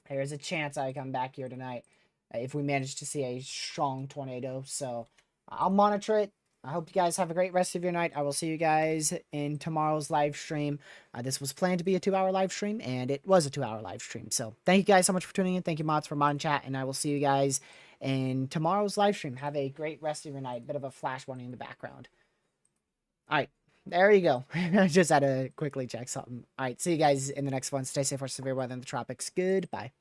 There's a chance I come back here tonight if we manage to see a strong tornado. So I'll monitor it. I hope you guys have a great rest of your night. I will see you guys in tomorrow's live stream. This was planned to be a 2-hour live stream, and it was a 2-hour live stream. So thank you guys so much for tuning in. Thank you, mods, for mod and chat, and I will see you guys in tomorrow's live stream. Have a great rest of your night. Bit of a flash running in the background. All right. There you go. I just had to quickly check something. All right. See you guys in the next one. Stay safe for severe weather in the tropics. Goodbye.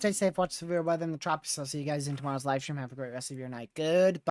Stay safe, watch severe weather in the tropics. I'll see you guys in tomorrow's live stream. Have a great rest of your night. Goodbye.